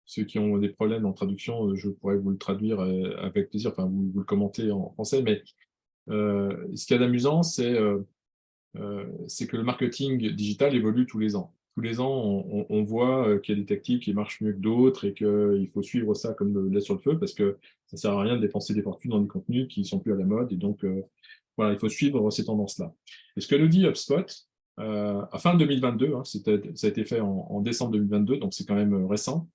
Ceux qui ont des problèmes en traduction, je pourrais vous le traduire avec plaisir, enfin, vous le commentez en français. Mais ce qu'il y a d'amusant, c'est que le marketing digital évolue tous les ans. Tous les ans, on voit qu'il y a des tactiques qui marchent mieux que d'autres et qu'il faut suivre ça comme le lait sur le feu parce que ça ne sert à rien de dépenser des fortunes dans des contenus qui ne sont plus à la mode. Et donc, voilà, il faut suivre ces tendances-là. Et ce que nous dit HubSpot, à fin 2022, hein, ça a été fait en décembre 2022, donc c'est quand même récent,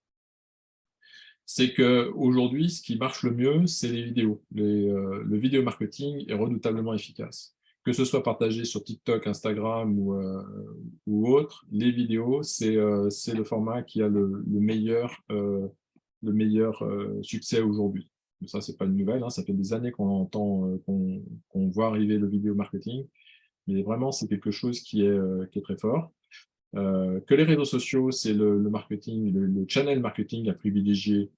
c'est qu'aujourd'hui, ce qui marche le mieux, c'est les vidéos. Le vidéo marketing est redoutablement efficace. Que ce soit partagé sur TikTok, Instagram ou autre, les vidéos, c'est le format qui a le meilleur succès aujourd'hui. Ça, c'est pas une nouvelle, hein, ça fait des années qu'on entend, qu'on voit arriver le vidéo marketing, mais vraiment, c'est quelque chose qui est très fort. Que les réseaux sociaux, c'est le marketing, le channel marketing à privilégier,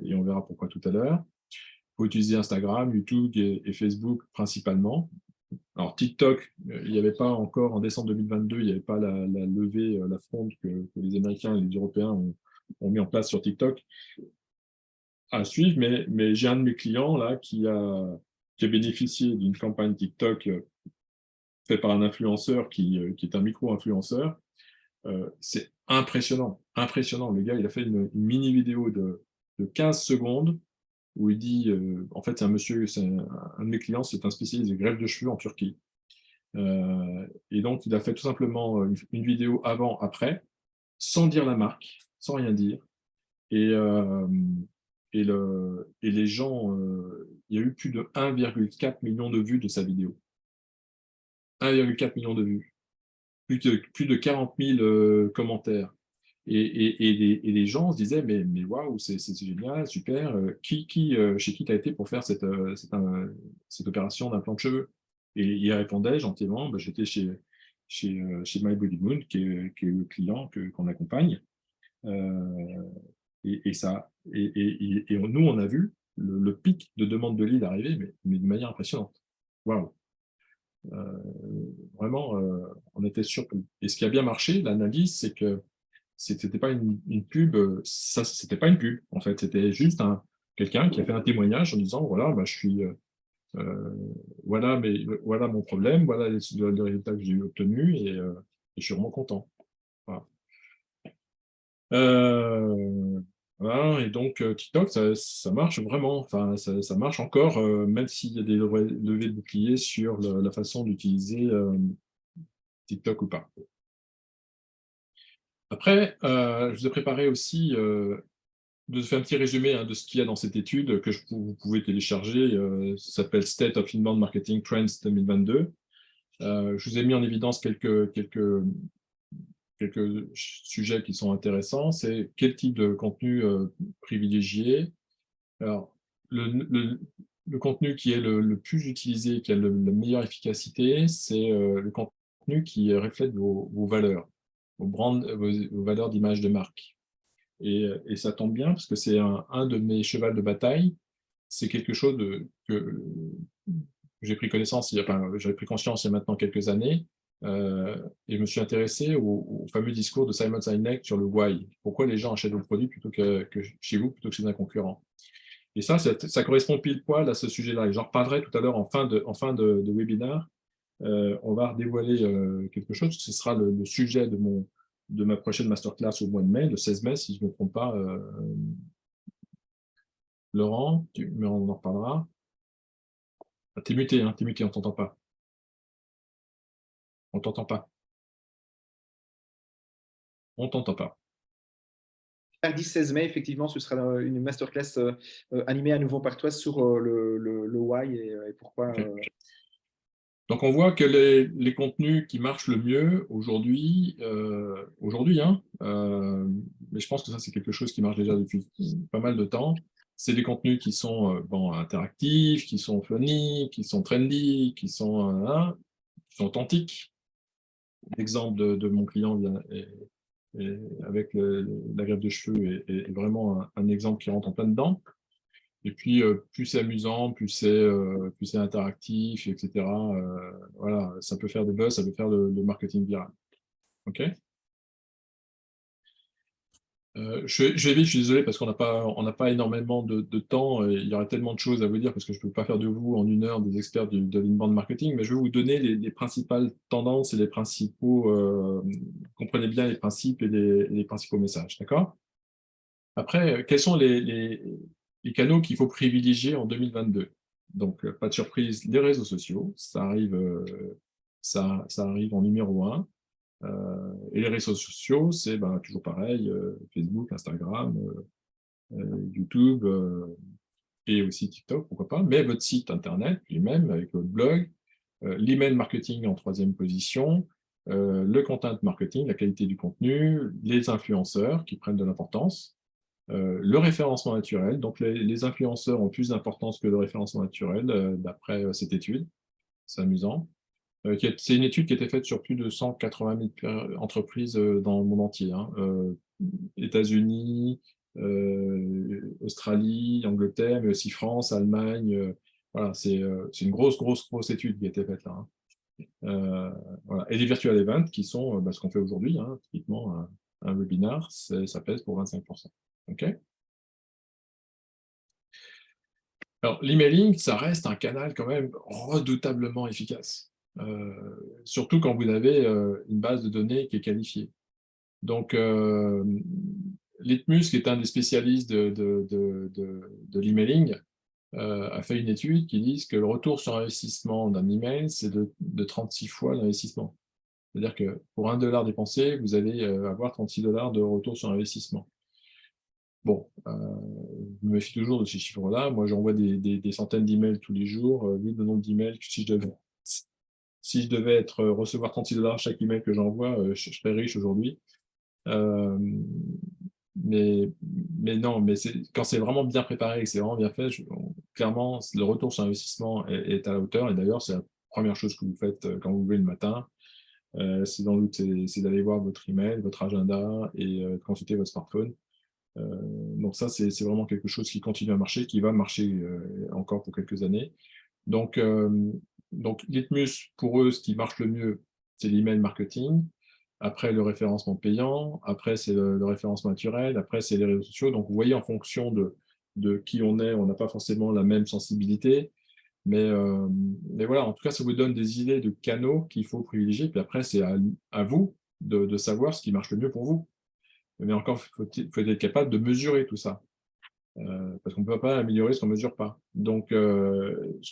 et on verra pourquoi tout à l'heure. Il faut utiliser Instagram, YouTube et Facebook principalement. Alors TikTok, il n'y avait pas encore, en décembre 2022, il n'y avait pas la levée, la fronde que les Américains et les Européens ont mis en place sur TikTok à suivre, mais j'ai un de mes clients là qui a bénéficié d'une campagne TikTok faite par un influenceur qui est un micro-influenceur. C'est impressionnant, impressionnant. Le gars, il a fait une mini vidéo de 15 secondes où il dit, en fait, c'est un monsieur, c'est un de mes clients, c'est un spécialiste de greffe de cheveux en Turquie. Et donc, il a fait tout simplement une vidéo avant-après, sans dire la marque, sans rien dire. Et, et les gens, il y a eu plus de 1,4 million de vues de sa vidéo. 1,4 million de vues. Plus de 40 000 commentaires. Et les gens se disaient, mais waouh, c'est génial, super. Chez qui tu as été pour faire cette opération d'implant de cheveux? Et il répondait gentiment, bah, j'étais chez My Body Moon, qui est le client qu'on accompagne. Euh, et nous, on a vu le pic de demande de lead arriver, mais de manière impressionnante. Waouh! Euh, Vraiment, on était surpris. Et ce qui a bien marché, l'analyse, c'est que c'était pas une pub, ça, c'était pas une pub, en fait, c'était juste quelqu'un qui a fait un témoignage en disant, voilà, bah, euh, voilà mon problème, voilà les résultats que j'ai obtenus, et je suis vraiment content. Voilà. Euh, voilà, et donc TikTok, ça marche vraiment, enfin, ça marche encore, même s'il y a des levées de boucliers sur la façon d'utiliser TikTok ou pas. Après, je vous ai préparé aussi de faire un petit résumé de ce qu'il y a dans cette étude que vous pouvez télécharger. Ça s'appelle State of Inbound Marketing Trends 2022. Je vous ai mis en évidence quelques sujets qui sont intéressants. C'est quel type de contenu privilégier. Alors, le contenu qui est le plus utilisé, qui a la meilleure efficacité, c'est le contenu qui reflète vos valeurs, vos valeurs d'image de marque. Et ça tombe bien parce que c'est un de mes chevals de bataille. C'est quelque chose que j'ai pris connaissance, j'avais pris conscience il y a maintenant quelques années, et je me suis intéressé au fameux discours de Simon Sinek sur le why. Pourquoi les gens achètent vos produits que chez vous plutôt que chez un concurrent. Et ça correspond pile poil à ce sujet-là. Et j'en reparlerai tout à l'heure en fin de webinaire. On va dévoiler quelque chose. Ce sera le sujet de ma prochaine masterclass au mois de mai, le 16 mai, si je ne me trompe pas. Laurent, mais on en reparlera. Ah, t'es muté, on t'entend pas. On t'entend pas. On t'entend pas. Mardi 16 mai, effectivement, ce sera une masterclass animée à nouveau par toi sur le why et pourquoi. Okay. Donc on voit que les contenus qui marchent le mieux aujourd'hui, mais je pense que ça c'est quelque chose qui marche déjà depuis pas mal de temps, c'est des contenus qui sont interactifs, qui sont funny, qui sont trendy, qui sont authentiques. L'exemple de mon client avec la greffe de cheveux est vraiment un exemple qui rentre en plein dedans. Et puis, plus c'est amusant, plus c'est interactif, etc. Voilà, ça peut faire des buzz, ça peut faire le marketing viral. OK. Je vais vite, je suis désolé parce qu'on n'a pas énormément de temps. Et il y aurait tellement de choses à vous dire parce que je ne peux pas faire de vous en une heure des experts de l'inbound marketing, mais je vais vous donner les principales tendances et les principaux, comprenez bien les principes et les principaux messages. D'accord? Après, quels sont les canaux qu'il faut privilégier en 2022? Donc, pas de surprise, les réseaux sociaux, ça arrive en numéro 1. Et les réseaux sociaux, c'est toujours pareil, Facebook, Instagram, YouTube, et aussi TikTok, pourquoi pas, mais votre site internet lui-même, avec votre blog, l'email marketing en 3e position, le content marketing, la qualité du contenu, les influenceurs qui prennent de l'importance, le référencement naturel. Donc les influenceurs ont plus d'importance que le référencement naturel, d'après cette étude. C'est amusant. C'est une étude qui a été faite sur plus de 180 000 entreprises dans le monde entier. États-Unis, Australie, Angleterre, mais aussi France, Allemagne, Voilà, c'est une grosse étude qui a été faite là. Hein. Voilà. Et les virtual events qui sont ce qu'on fait aujourd'hui, hein, typiquement un webinar, ça pèse pour 25%. OK. Alors, l'emailing, ça reste un canal quand même redoutablement efficace, surtout quand vous avez une base de données qui est qualifiée. Donc, Litmus, qui est un des spécialistes de l'emailing, a fait une étude qui dit que le retour sur investissement d'un email, c'est de 36 fois l'investissement. C'est-à-dire que pour $1 dépensé, vous allez avoir $36 de retour sur investissement. Bon, je me méfie toujours de ces chiffres-là. Moi, j'envoie des centaines d'emails tous les jours. Vu le nombre d'emails, si je devais recevoir $36 chaque email que j'envoie, je serais riche aujourd'hui. Euh, mais non, mais quand c'est vraiment bien préparé et que c'est vraiment bien fait, clairement, le retour sur investissement est à la hauteur. Et d'ailleurs, c'est la première chose que vous faites quand vous levez le matin. C'est d'aller voir votre email, votre agenda et consulter votre smartphone. Donc ça, c'est vraiment quelque chose qui continue à marcher, qui va marcher encore pour quelques années. Donc Litmus, pour eux, ce qui marche le mieux, c'est l'email marketing. Après, le référencement payant. Après, c'est le référencement naturel. Après, c'est les réseaux sociaux. Donc, vous voyez, en fonction de qui on est, on n'a pas forcément la même sensibilité. Mais voilà, en tout cas, ça vous donne des idées de canaux qu'il faut privilégier. Puis après, c'est à vous de savoir ce qui marche le mieux pour vous. Mais encore, faut-il être capable de mesurer tout ça. Parce qu'on ne peut pas améliorer ce qu'on ne mesure pas. Donc,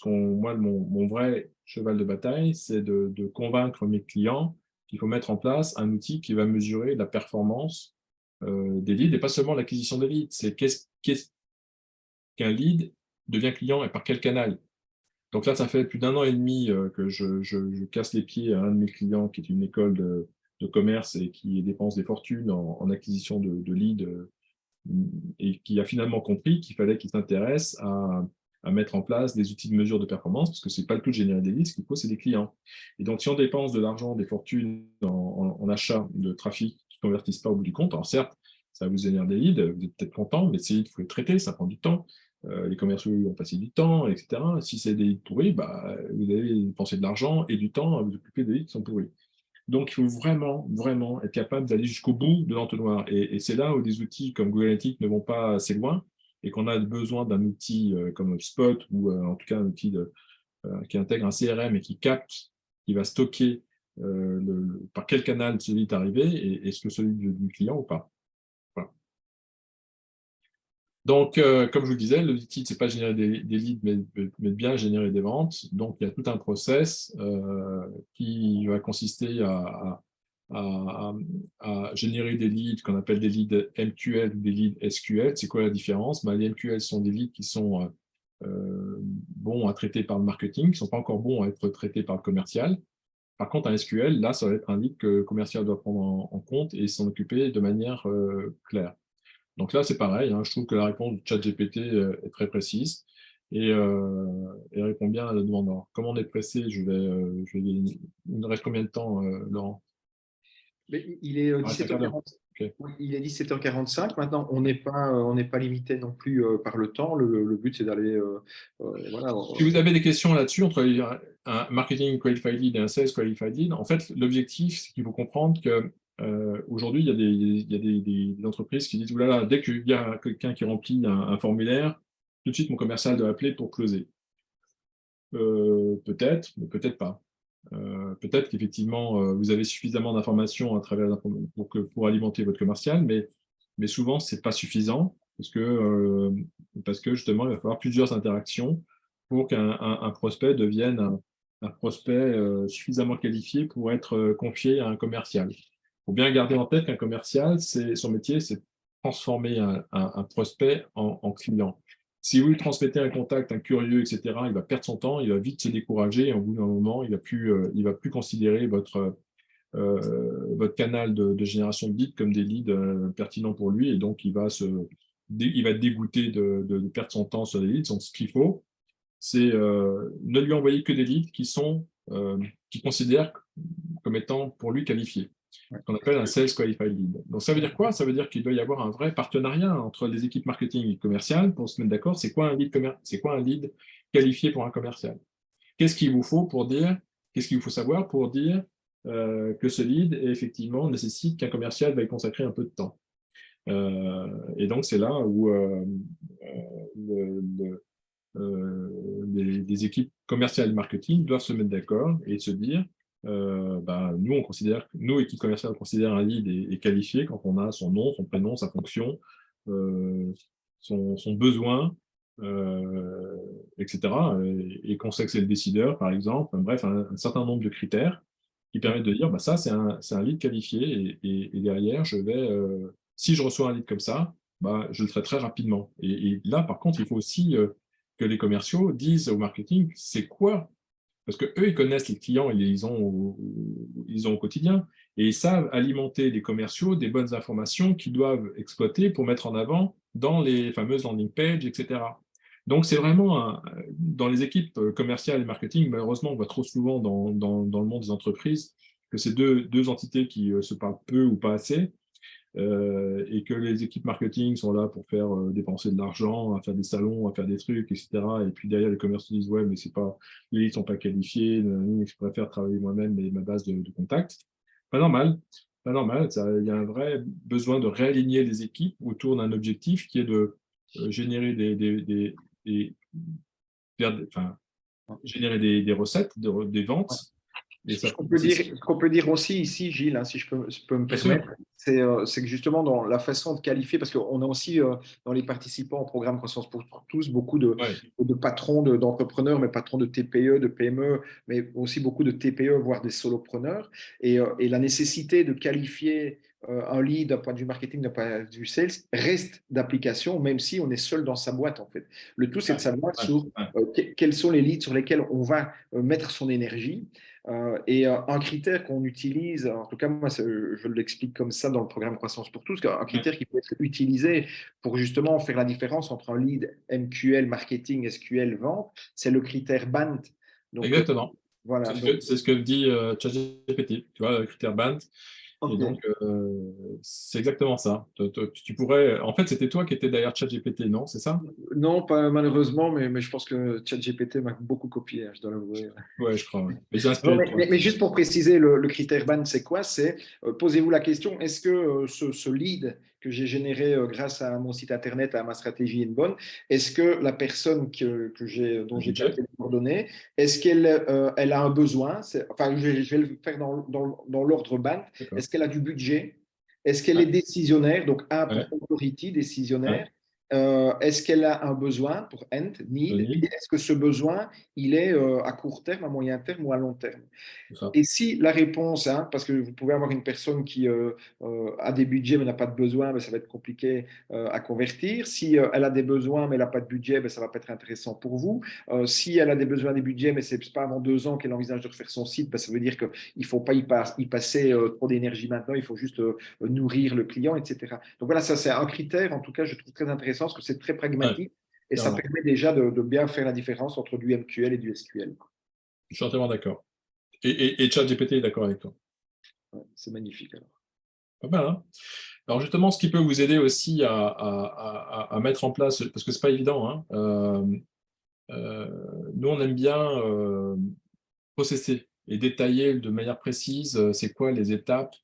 moi, mon vrai cheval de bataille, c'est de convaincre mes clients qu'il faut mettre en place un outil qui va mesurer la performance des leads, et pas seulement l'acquisition des leads, c'est qu'est-ce qu'un lead devient client et par quel canal. Donc là, ça fait plus d'1 an et demi que je casse les pieds à un de mes clients qui est une école de commerce et qui dépense des fortunes en acquisition de leads et qui a finalement compris qu'il fallait qu'il s'intéresse à mettre en place des outils de mesure de performance, parce que ce n'est pas le tout de générer des leads, ce qu'il faut, c'est des clients. Et donc, si on dépense de l'argent, des fortunes en achat de trafic qui ne convertissent pas au bout du compte, alors certes, ça vous génère des leads, vous êtes peut-être content, mais ces leads, il faut les traiter, ça prend du temps. Les commerciaux ont passé du temps, etc. Si c'est des leads pourris, vous allez dépenser de l'argent et du temps à vous occuper des leads qui sont pourris. Donc, il faut vraiment, vraiment être capable d'aller jusqu'au bout de l'entonnoir. Et c'est là où des outils comme Google Analytics ne vont pas assez loin et qu'on a besoin d'un outil comme HubSpot ou en tout cas un outil qui intègre un CRM et qui capte, qui va stocker par quel canal celui est arrivé et est-ce que celui du client ou pas. Voilà. Donc, comme je vous le disais, l'outil, ce n'est pas générer des leads, mais bien générer des ventes. Donc, il y a tout un process qui va consister à générer des leads qu'on appelle des leads MQL ou des leads SQL. C'est quoi la différence? Les MQL sont des leads qui sont bons à traiter par le marketing, qui ne sont pas encore bons à être traités par le commercial. Par contre, un SQL, là, ça va être un lead que le commercial doit prendre en compte et s'en occuper de manière claire. Donc là, c'est pareil, hein, je trouve que la réponse du ChatGPT est très précise et répond bien à la demande. Alors, comme on est pressé, il nous reste combien de temps, Laurent? Mais il est Il reste un quart d'heure. 17h45. Okay. Oui, il est 17h45. Maintenant, on n'est pas limité non plus par le temps. Le but, c'est d'aller. Voilà. Si vous avez des questions là-dessus, entre un marketing qualified lead et un sales qualified lead, en fait, l'objectif, c'est qu'il faut comprendre que aujourd'hui, il y a des entreprises qui disent, oulala, dès qu'il y a quelqu'un qui remplit un formulaire, tout de suite, mon commercial doit appeler pour closer. Peut-être, mais peut-être pas. Peut-être qu'effectivement, vous avez suffisamment d'informations pour alimenter votre commercial, mais souvent, ce n'est pas suffisant parce que justement, il va falloir plusieurs interactions pour qu'un prospect devienne un prospect suffisamment qualifié pour être confié à un commercial. Il faut bien garder en tête qu'un commercial, son métier, c'est de transformer un prospect en client. Si vous lui transmettez un contact, un curieux, etc., il va perdre son temps, il va vite se décourager, et au bout d'un moment, il ne va plus considérer votre canal de génération de leads comme des leads pertinents pour lui, et donc il va être dégoûté de perdre son temps sur des leads. Donc, ce qu'il faut, c'est ne lui envoyer que des leads qui considèrent comme étant pour lui qualifiés. Qu'on appelle un Sales Qualified Lead. Donc ça veut dire quoi? Ça veut dire qu'il doit y avoir un vrai partenariat entre les équipes marketing et commerciales pour se mettre d'accord. C'est quoi un lead qualifié pour un commercial. Qu'est-ce qu'il vous faut savoir pour dire que ce lead, effectivement, nécessite qu'un commercial va y consacrer un peu de temps. Et donc, c'est là où les équipes commerciales et marketing doivent se mettre d'accord et se dire, nous, équipe commerciale, on considère un lead est qualifié quand on a son nom, son prénom, sa fonction, son besoin, etc. Et qu'on sait que c'est le décideur, par exemple. Bref, un certain nombre de critères qui permettent de dire, ça, c'est un lead qualifié et derrière, si je reçois un lead comme ça, je le traite très rapidement. Et là, par contre, il faut aussi que les commerciaux disent au marketing, c'est quoi? Parce qu'eux, ils connaissent les clients, ils ont au quotidien, et ils savent alimenter les commerciaux des bonnes informations qu'ils doivent exploiter pour mettre en avant dans les fameuses landing pages, etc. Donc, c'est vraiment, dans les équipes commerciales et marketing, malheureusement, on voit trop souvent dans le monde des entreprises que c'est deux entités qui se parlent peu ou pas assez, et que les équipes marketing sont là pour faire dépenser de l'argent, à faire des salons, à faire des trucs, etc. Et puis derrière, les commerciaux disent, ouais, mais c'est pas, les leads sont pas qualifiés, je préfère travailler moi-même et ma base de contacts. Pas normal, pas normal. Il y a un vrai besoin de réaligner les équipes autour d'un objectif qui est de générer générer des recettes, des ventes. Et ça, Ce qu'on peut dire aussi ici, Gilles, si je peux me bien sûr. permettre, c'est que justement dans la façon de qualifier, parce qu'on a aussi dans les participants au programme Croissance pour tous beaucoup Ouais. de patrons d'entrepreneurs, mais patrons de TPE, de PME, mais aussi beaucoup de TPE, voire des solopreneurs. Et la nécessité de qualifier un lead d'un point de vue marketing, d'un point de vue sales, reste d'application, même si on est seul dans sa boîte, en fait. Le tout, c'est de savoir sur quels sont les leads sur lesquels on va mettre son énergie. Et un critère qu'on utilise, en tout cas moi je l'explique comme ça dans le programme Croissance pour tous, un critère qui peut être utilisé pour justement faire la différence entre un lead MQL, marketing, SQL, vente, c'est le critère BANT. Donc, Exactement. voilà. C'est ce que dit ChatGPT, tu vois, le critère BANT. Okay. Et donc, c'est exactement ça. Tu pourrais... En fait, c'était toi qui étais derrière ChatGPT, non? C'est ça? Non, pas malheureusement, mais je pense que ChatGPT m'a beaucoup copié, je dois l'avouer. Ouais, je crois. Ouais. Mais c'est Non, inspiré de toi. mais juste pour préciser, le critère BAN, c'est quoi? C'est posez-vous la question, est-ce que ce lead que j'ai généré grâce à mon site internet, à ma stratégie inbound, est-ce que la personne dont j'ai capté les coordonnées, est-ce qu'elle elle a un besoin? Enfin, je vais le faire dans l'ordre BAN. Est-ce qu'elle a du budget? Est-ce qu'elle est décisionnaire? Donc, A pour authority, décisionnaire. Est-ce qu'elle a un besoin pour end, need, et est-ce que ce besoin, il est à court terme, à moyen terme ou à long terme? Et si la réponse, parce que vous pouvez avoir une personne qui a des budgets mais n'a pas de besoin, ça va être compliqué à convertir. Si elle a des besoins mais elle n'a pas de budget, ça va pas être intéressant pour vous. Si elle a des besoins, des budgets, mais c'est pas avant 2 ans qu'elle envisage de refaire son site, ça veut dire qu'il ne faut pas y passer trop d'énergie maintenant, il faut juste nourrir le client, etc. Donc voilà, ça c'est un critère, en tout cas, je trouve très intéressant parce que c'est très pragmatique et ça permet déjà de bien faire la différence entre du MQL et du SQL. Je suis entièrement d'accord. Et ChatGPT est d'accord avec toi. Ouais, c'est magnifique alors. Pas mal, hein? Alors justement, ce qui peut vous aider aussi à mettre en place, parce que c'est pas évident, hein, nous on aime bien processer et détailler de manière précise c'est quoi les étapes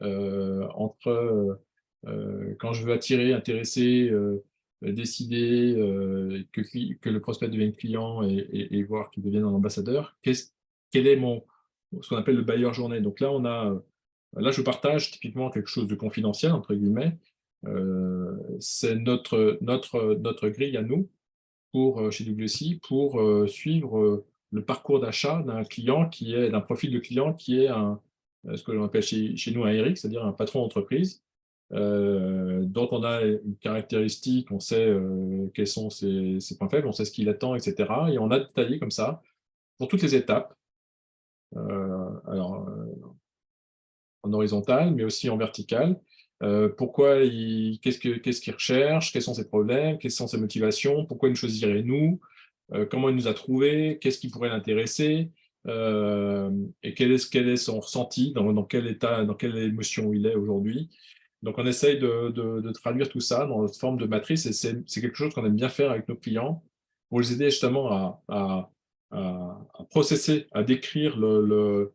entre quand je veux attirer, intéresser, décider que le prospect devienne client et voir qu'il devienne un ambassadeur. Quel est ce qu'on appelle le buyer journée. Donc là, je partage typiquement quelque chose de confidentiel, entre guillemets. C'est notre grille à nous, chez WC, pour suivre le parcours d'achat d'un client d'un profil de client qui est ce que l'on appelle chez nous un ERIC, c'est-à-dire un patron d'entreprise, dont on a une caractéristique, on sait quels sont ses points faibles, on sait ce qu'il attend, etc. Et on a détaillé comme ça, pour toutes les étapes, en horizontal, mais aussi en vertical. Qu'est-ce qu'il recherche, quels sont ses problèmes, quelles sont ses motivations, pourquoi il nous choisirait nous, comment il nous a trouvé, qu'est-ce qui pourrait l'intéresser, et quel est son ressenti, dans quel état, dans quelle émotion il est aujourd'hui. Donc on essaye de traduire tout ça dans une forme de matrice, et c'est quelque chose qu'on aime bien faire avec nos clients, pour les aider justement à processer, à décrire le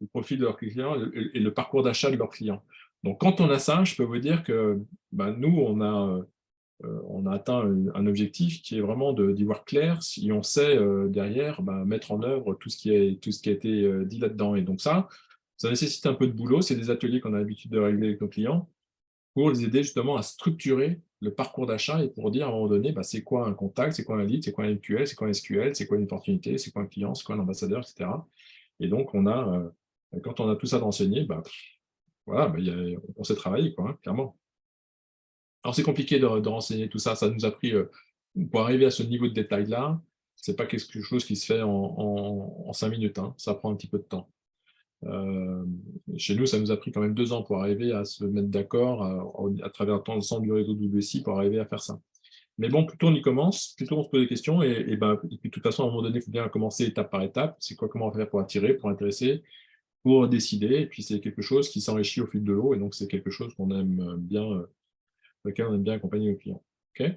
profil de leurs clients et le parcours d'achat de leurs clients. Donc, quand on a ça, je peux vous dire que nous, on a atteint un objectif qui est vraiment d'y voir clair si on sait derrière mettre en œuvre tout ce qui a été dit là-dedans. Et donc ça nécessite un peu de boulot. C'est des ateliers qu'on a l'habitude de régler avec nos clients pour les aider justement à structurer le parcours d'achat et pour dire à un moment donné, c'est quoi un contact, c'est quoi un lead, c'est quoi un MQL, c'est quoi un SQL, c'est quoi une opportunité, c'est quoi un client, c'est quoi un ambassadeur, etc. Et donc, quand on a tout ça d'enseigné, voilà, on sait travailler, quoi, hein, clairement. Alors, c'est compliqué de renseigner tout ça. Ça nous a pris, pour arriver à ce niveau de détail-là, c'est pas quelque chose qui se fait en 5 minutes, hein. Ça prend un petit peu de temps. Chez nous, ça nous a pris quand même 2 ans pour arriver à se mettre d'accord à travers l'ensemble du réseau WSI pour arriver à faire ça. Mais bon, plutôt on y commence, plutôt on se pose des questions, et puis de toute façon, à un moment donné, il faut bien commencer étape par étape. C'est quoi, comment on va faire pour attirer, pour intéresser, pour décider, et puis c'est quelque chose qui s'enrichit au fil de l'eau, et donc c'est quelque chose qu'on aime bien, lequel on aime bien accompagner nos clients. OK.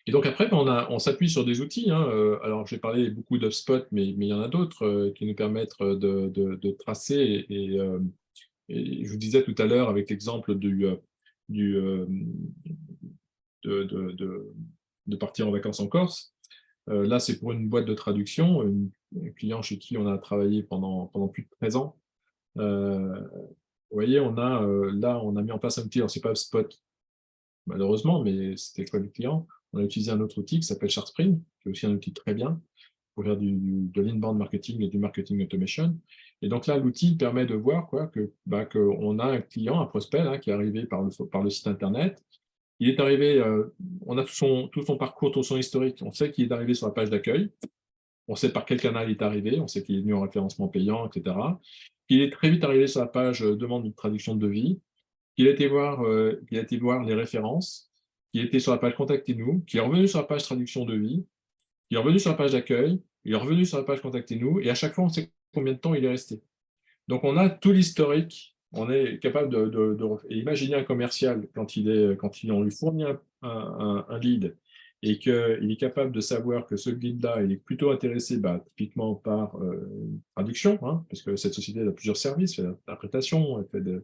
Et donc après, on s'appuie sur des outils, hein. Alors, j'ai parlé beaucoup d'HubSpot, mais il y en a d'autres qui nous permettent de tracer. Et je vous disais tout à l'heure, avec l'exemple de partir en vacances en Corse, là, c'est pour une boîte de traduction, un client chez qui on a travaillé pendant plus de 13 ans. Vous voyez, là, on a mis en place un outil, alors c'est pas HubSpot, malheureusement, mais c'était quoi le client? On a utilisé un autre outil qui s'appelle SharpSpring, qui est aussi un outil très bien pour faire de l'inbound marketing et du marketing automation. Et donc là, l'outil permet de voir qu'on a un client, un prospect là, qui est arrivé par le site internet. Il est arrivé, on a tout son parcours, tout son historique. On sait qu'il est arrivé sur la page d'accueil. On sait par quel canal il est arrivé. On sait qu'il est venu en référencement payant, etc. Il est très vite arrivé sur la page demande de traduction de devis. Il a été voir les références, qui était sur la page Contactez-nous, qui est revenu sur la page Traduction de vie, qui est revenu sur la page d'accueil, il est revenu sur la page Contactez-nous, et à chaque fois, on sait combien de temps il est resté. Donc, on a tout l'historique, on est capable et imaginez un commercial, quand on lui fournit un lead, et qu'il est capable de savoir que ce lead-là, il est plutôt intéressé typiquement par traduction, hein, parce que cette société a plusieurs services, elle fait de l'interprétation, elle fait de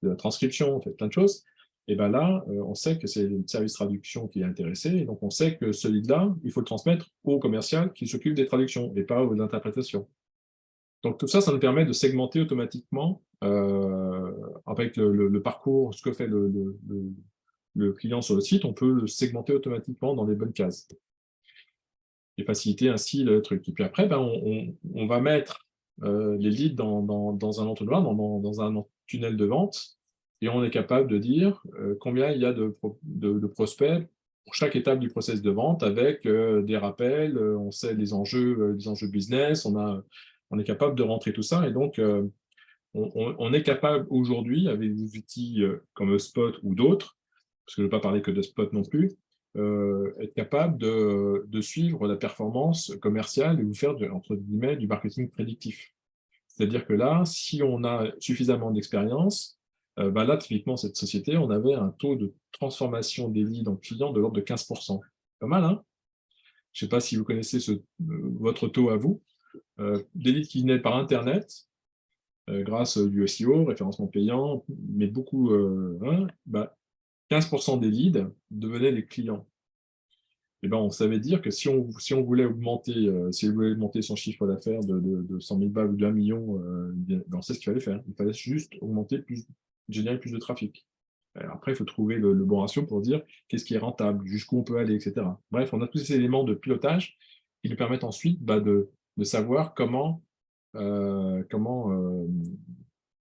la transcription, on fait plein de choses. Et là, on sait que c'est le service traduction qui est intéressé, et donc on sait que ce lead-là, il faut le transmettre au commercial qui s'occupe des traductions et pas aux interprétations. Donc tout ça, ça nous permet de segmenter automatiquement avec le parcours, ce que fait le client sur le site, on peut le segmenter automatiquement dans les bonnes cases et faciliter ainsi le truc. Et puis après, on va mettre les leads dans un entonnoir, dans un tunnel de vente, et on est capable de dire combien il y a de prospects pour chaque étape du process de vente, avec des rappels, on sait les enjeux business, on est capable de rentrer tout ça, et donc on est capable aujourd'hui, avec des outils comme Spot ou d'autres, parce que je ne vais pas parler que de Spot non plus, être capable de suivre la performance commerciale et vous faire, entre guillemets, du marketing prédictif. C'est-à-dire que là, si on a suffisamment d'expérience, là, typiquement, cette société, on avait un taux de transformation des leads en clients de l'ordre de 15%. Pas mal, hein? Je ne sais pas si vous connaissez votre taux à vous. Des leads qui venaient par Internet, grâce du SEO, référencement payant, mais beaucoup, 15% des leads devenaient des clients. Et on savait dire que si on voulait augmenter, son chiffre d'affaires de 100 000 balles ou d'1 million, on sait ce qu'il fallait faire. Il fallait juste générer plus de trafic. Après, il faut trouver le bon ratio pour dire qu'est-ce qui est rentable, jusqu'où on peut aller, etc. Bref, on a tous ces éléments de pilotage qui nous permettent ensuite de savoir comment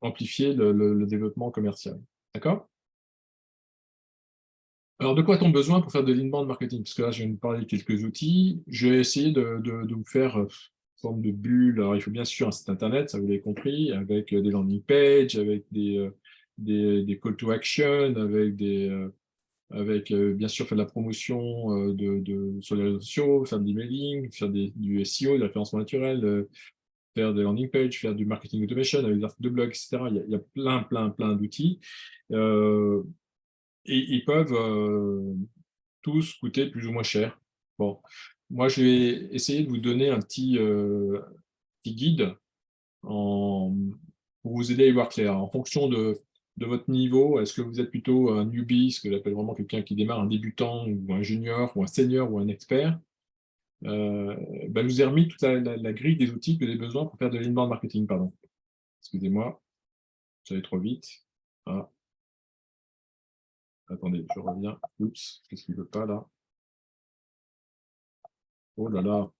amplifier le développement commercial. D'accord? Alors, de quoi a-t-on besoin pour faire de l'inbound marketing? Parce que là, je viens de parler de quelques outils. Je vais essayer de vous faire une forme de bulle. Alors, il faut bien sûr un site internet, ça vous l'avez compris, avec des landing pages, avec des call to action, avec bien sûr faire de la promotion sur les réseaux sociaux, faire de l'emailing, faire du SEO, du référencement naturel, faire des landing pages, faire du marketing automation avec des articles de blog, etc. Il y a plein d'outils. Et ils peuvent tous coûter plus ou moins cher. Bon, moi, je vais essayer de vous donner un petit guide pour vous aider à y voir clair. En fonction de votre niveau, est-ce que vous êtes plutôt un newbie, ce que j'appelle vraiment quelqu'un qui démarre, un débutant, ou un junior, ou un senior, ou un expert, je vous ai remis toute la grille des outils que vous avez besoin pour faire de l'inbound marketing, pardon. Excusez-moi, j'allais trop vite. Ah. Attendez, je reviens. Oups, qu'est-ce qu'il ne veut pas là? Oh là là.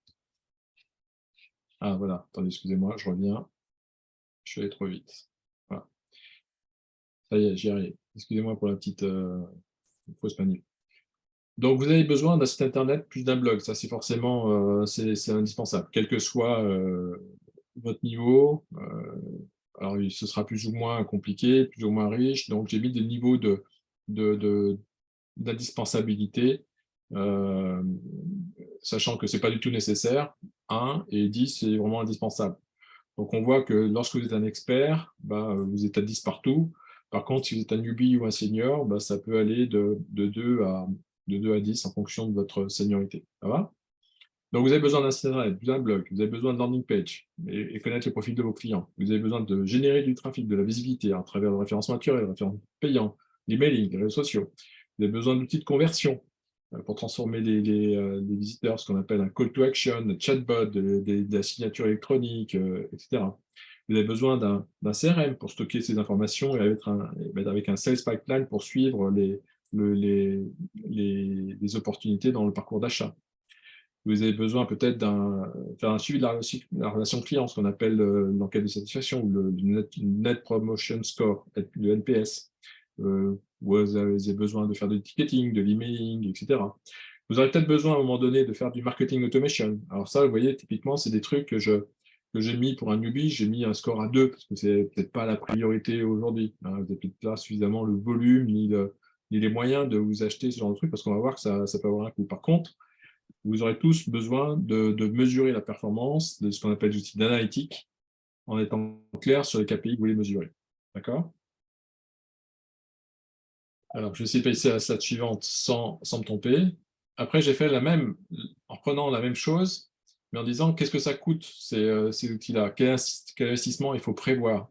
Ah voilà, attendez, excusez-moi, je reviens. Je suis allé trop vite. Voilà. Ça y est, j'y arrive. Excusez-moi pour la petite fausse manip. Donc, vous avez besoin d'un site internet plus d'un blog. Ça, c'est forcément c'est indispensable, quel que soit votre niveau. Alors, ce sera plus ou moins compliqué, plus ou moins riche. Donc, j'ai mis des niveaux d'indispensabilité, sachant que ce n'est pas du tout nécessaire. 1 et 10, c'est vraiment indispensable. Donc, on voit que lorsque vous êtes un expert, vous êtes à 10 partout. Par contre, si vous êtes un newbie ou un senior, ça peut aller de 2 à 10 en fonction de votre seniorité. Ça va? Donc, vous avez besoin d'un site internet, d'un blog, vous avez besoin de landing page et connaître les profils de vos clients. Vous avez besoin de générer du trafic, de la visibilité à travers le référencement naturel, le référencement payant, l'emailing, les réseaux sociaux. Vous avez besoin d'outils de conversion pour transformer les visiteurs, ce qu'on appelle un call to action, un chatbot, de la signature électronique, etc. Vous avez besoin d'un CRM pour stocker ces informations et avec un sales pipeline pour suivre les opportunités dans le parcours d'achat. Vous avez besoin peut-être faire un suivi de la relation client, ce qu'on appelle l'enquête de satisfaction ou le Net Promotion Score, le NPS. Vous avez besoin de faire du ticketing, de l'emailing, etc. Vous aurez peut-être besoin à un moment donné de faire du marketing automation. Alors ça, vous voyez, typiquement, c'est des trucs que j'ai mis pour un newbie, j'ai mis un score à 2, parce que c'est peut-être pas la priorité aujourd'hui. Vous n'avez peut-être pas suffisamment le volume, ni les moyens de vous acheter ce genre de truc, parce qu'on va voir que ça peut avoir un coût. Par contre, vous aurez tous besoin de mesurer la performance de ce qu'on appelle des outils d'analytique en étant clair sur les KPI que vous voulez mesurer. D'accord? Alors, je vais essayer de passer à la slide suivante sans me tromper. Après, j'ai fait en prenant la même chose, mais en disant qu'est-ce que ça coûte ces outils-là? Quel investissement il faut prévoir?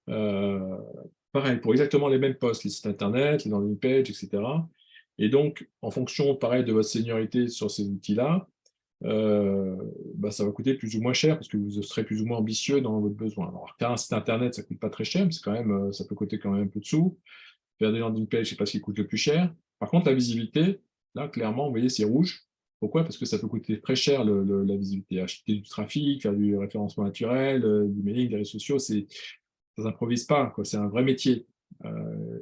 Pareil, pour exactement les mêmes postes, les sites internet, les landing pages, etc. Et donc, en fonction, pareil, de votre seniorité sur ces outils-là, ça va coûter plus ou moins cher parce que vous serez plus ou moins ambitieux dans votre besoin. Alors, faire un site internet, ça ne coûte pas très cher, mais quand même, ça peut coûter quand même un peu de sous. Faire des landing pages, c'est pas ce qui coûte le plus cher. Par contre, la visibilité, là, clairement, vous voyez, c'est rouge. Pourquoi? Parce que ça peut coûter très cher la visibilité. Acheter du trafic, faire du référencement naturel, du mailing, des réseaux sociaux, ça ne s'improvise pas, quoi. C'est un vrai métier.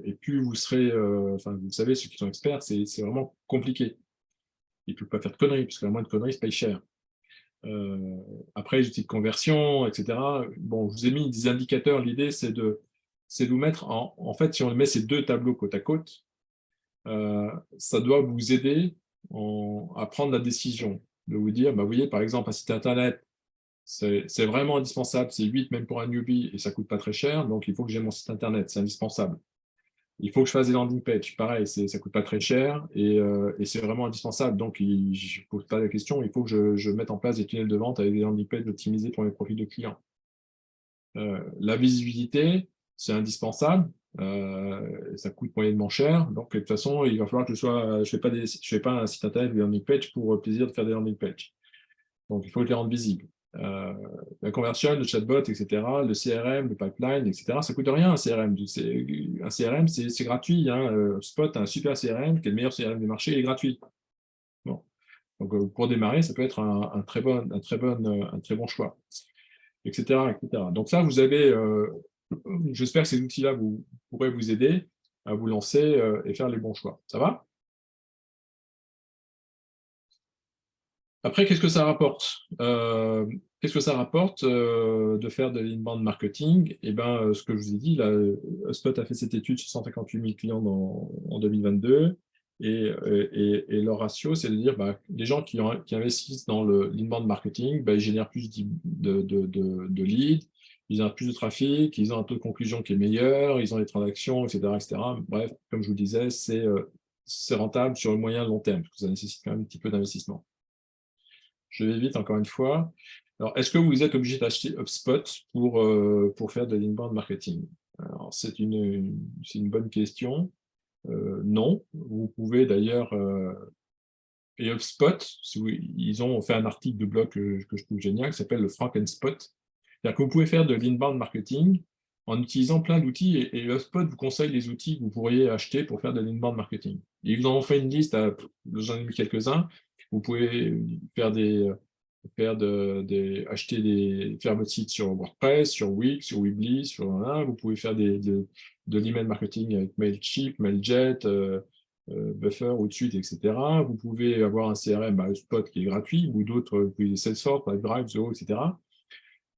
Et plus vous serez, vous savez, ceux qui sont experts, c'est vraiment compliqué. Ils ne peuvent pas faire de conneries, parce que la moindre connerie, ça paye cher. Après, les outils de conversion, etc. Bon, je vous ai mis des indicateurs. L'idée, c'est de vous mettre en fait, si on met ces deux tableaux côte à côte, ça doit vous aider à prendre la décision de vous dire, vous voyez, par exemple, un site internet, c'est vraiment indispensable, c'est 8 même pour un newbie et ça ne coûte pas très cher, donc il faut que j'ai mon site internet, c'est indispensable. Il faut que je fasse des landing pages, pareil, ça ne coûte pas très cher et c'est vraiment indispensable. Donc, je ne pose pas la question, il faut que je mette en place des tunnels de vente avec des landing pages optimisés pour mes profils de clients. La visibilité, c'est indispensable, ça coûte moyennement cher. Donc, de toute façon, il va falloir que je ne fais pas un site internet, des landing pages pour plaisir de faire des landing pages. Donc, il faut que je les rende visibles. La conversion, le chatbot, etc., le CRM, le pipeline, etc. Ça ne coûte rien un CRM. Un CRM, c'est gratuit. Spot a un super CRM, qui est le meilleur CRM du marché, il est gratuit. Bon. Donc, pour démarrer, ça peut être un très bon choix, etc., etc. Donc ça, vous avez, j'espère que ces outils-là pourraient vous aider à vous lancer et faire les bons choix. Ça va? Après, qu'est-ce que ça rapporte? Qu'est-ce que ça rapporte de faire de l'inbound marketing? Ce que je vous ai dit, là, HubSpot a fait cette étude sur 158 000 clients en 2022, et leur ratio, c'est de dire les gens qui investissent dans l'inbound marketing, ils génèrent plus de leads, ils ont plus de trafic, ils ont un taux de conclusion qui est meilleur, ils ont des transactions, etc., etc. Bref, comme je vous le disais, c'est c'est rentable sur le moyen et long terme, parce que ça nécessite quand même un petit peu d'investissement. Je vais vite encore une fois. Alors, est-ce que vous êtes obligé d'acheter HubSpot pour faire de l'inbound marketing? Alors, c'est une bonne question. Non, vous pouvez d'ailleurs, et HubSpot, ils ont fait un article de blog que je trouve génial, qui s'appelle le Frankenspot. C'est-à-dire que vous pouvez faire de l'inbound marketing en utilisant plein d'outils, et HubSpot vous conseille les outils que vous pourriez acheter pour faire de l'inbound marketing. Et ils en ont fait une liste, j'en ai mis quelques-uns. Vous pouvez faire votre site sur WordPress, sur Wix, sur Weebly, vous pouvez faire de l'email marketing avec Mailchimp, Mailjet, Buffer ou de suite, etc. Vous pouvez avoir un CRM, HubSpot qui est gratuit, ou d'autres, vous pouvez Salesforce, Pipedrive, Zoho, etc.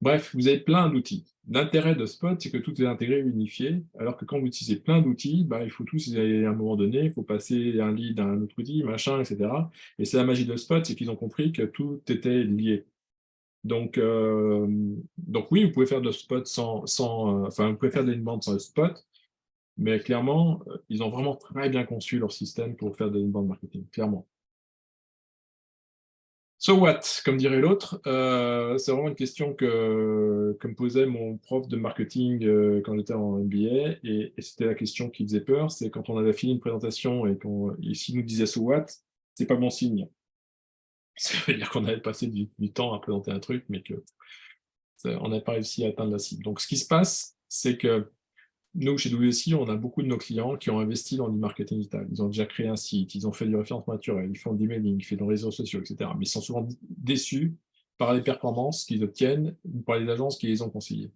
Bref, vous avez plein d'outils. L'intérêt de Spot, c'est que tout est intégré, unifié, alors que quand vous utilisez plein d'outils, il faut tous, à un moment donné, il faut passer un lead à un autre outil, machin, etc. Et c'est la magie de Spot, c'est qu'ils ont compris que tout était lié. Donc oui, vous pouvez faire de Spot vous pouvez faire de l'inbound sans Spot, mais clairement, ils ont vraiment très bien conçu leur système pour faire de l'inbound marketing, clairement. So what, comme dirait l'autre, c'est vraiment une question que me posait mon prof de marketing quand j'étais en MBA, et c'était la question qui faisait peur, c'est quand on avait fini une présentation et s'il nous disait so what, c'est pas bon signe. Ça veut dire qu'on avait passé du temps à présenter un truc, mais on n'avait pas réussi à atteindre la cible. Donc ce qui se passe, c'est que nous, chez WSI, on a beaucoup de nos clients qui ont investi dans du marketing digital. Ils ont déjà créé un site, ils ont fait du référencement naturel, ils font du mailing, ils font des réseaux sociaux, etc. Mais ils sont souvent déçus par les performances qu'ils obtiennent ou par les agences qui les ont conseillées.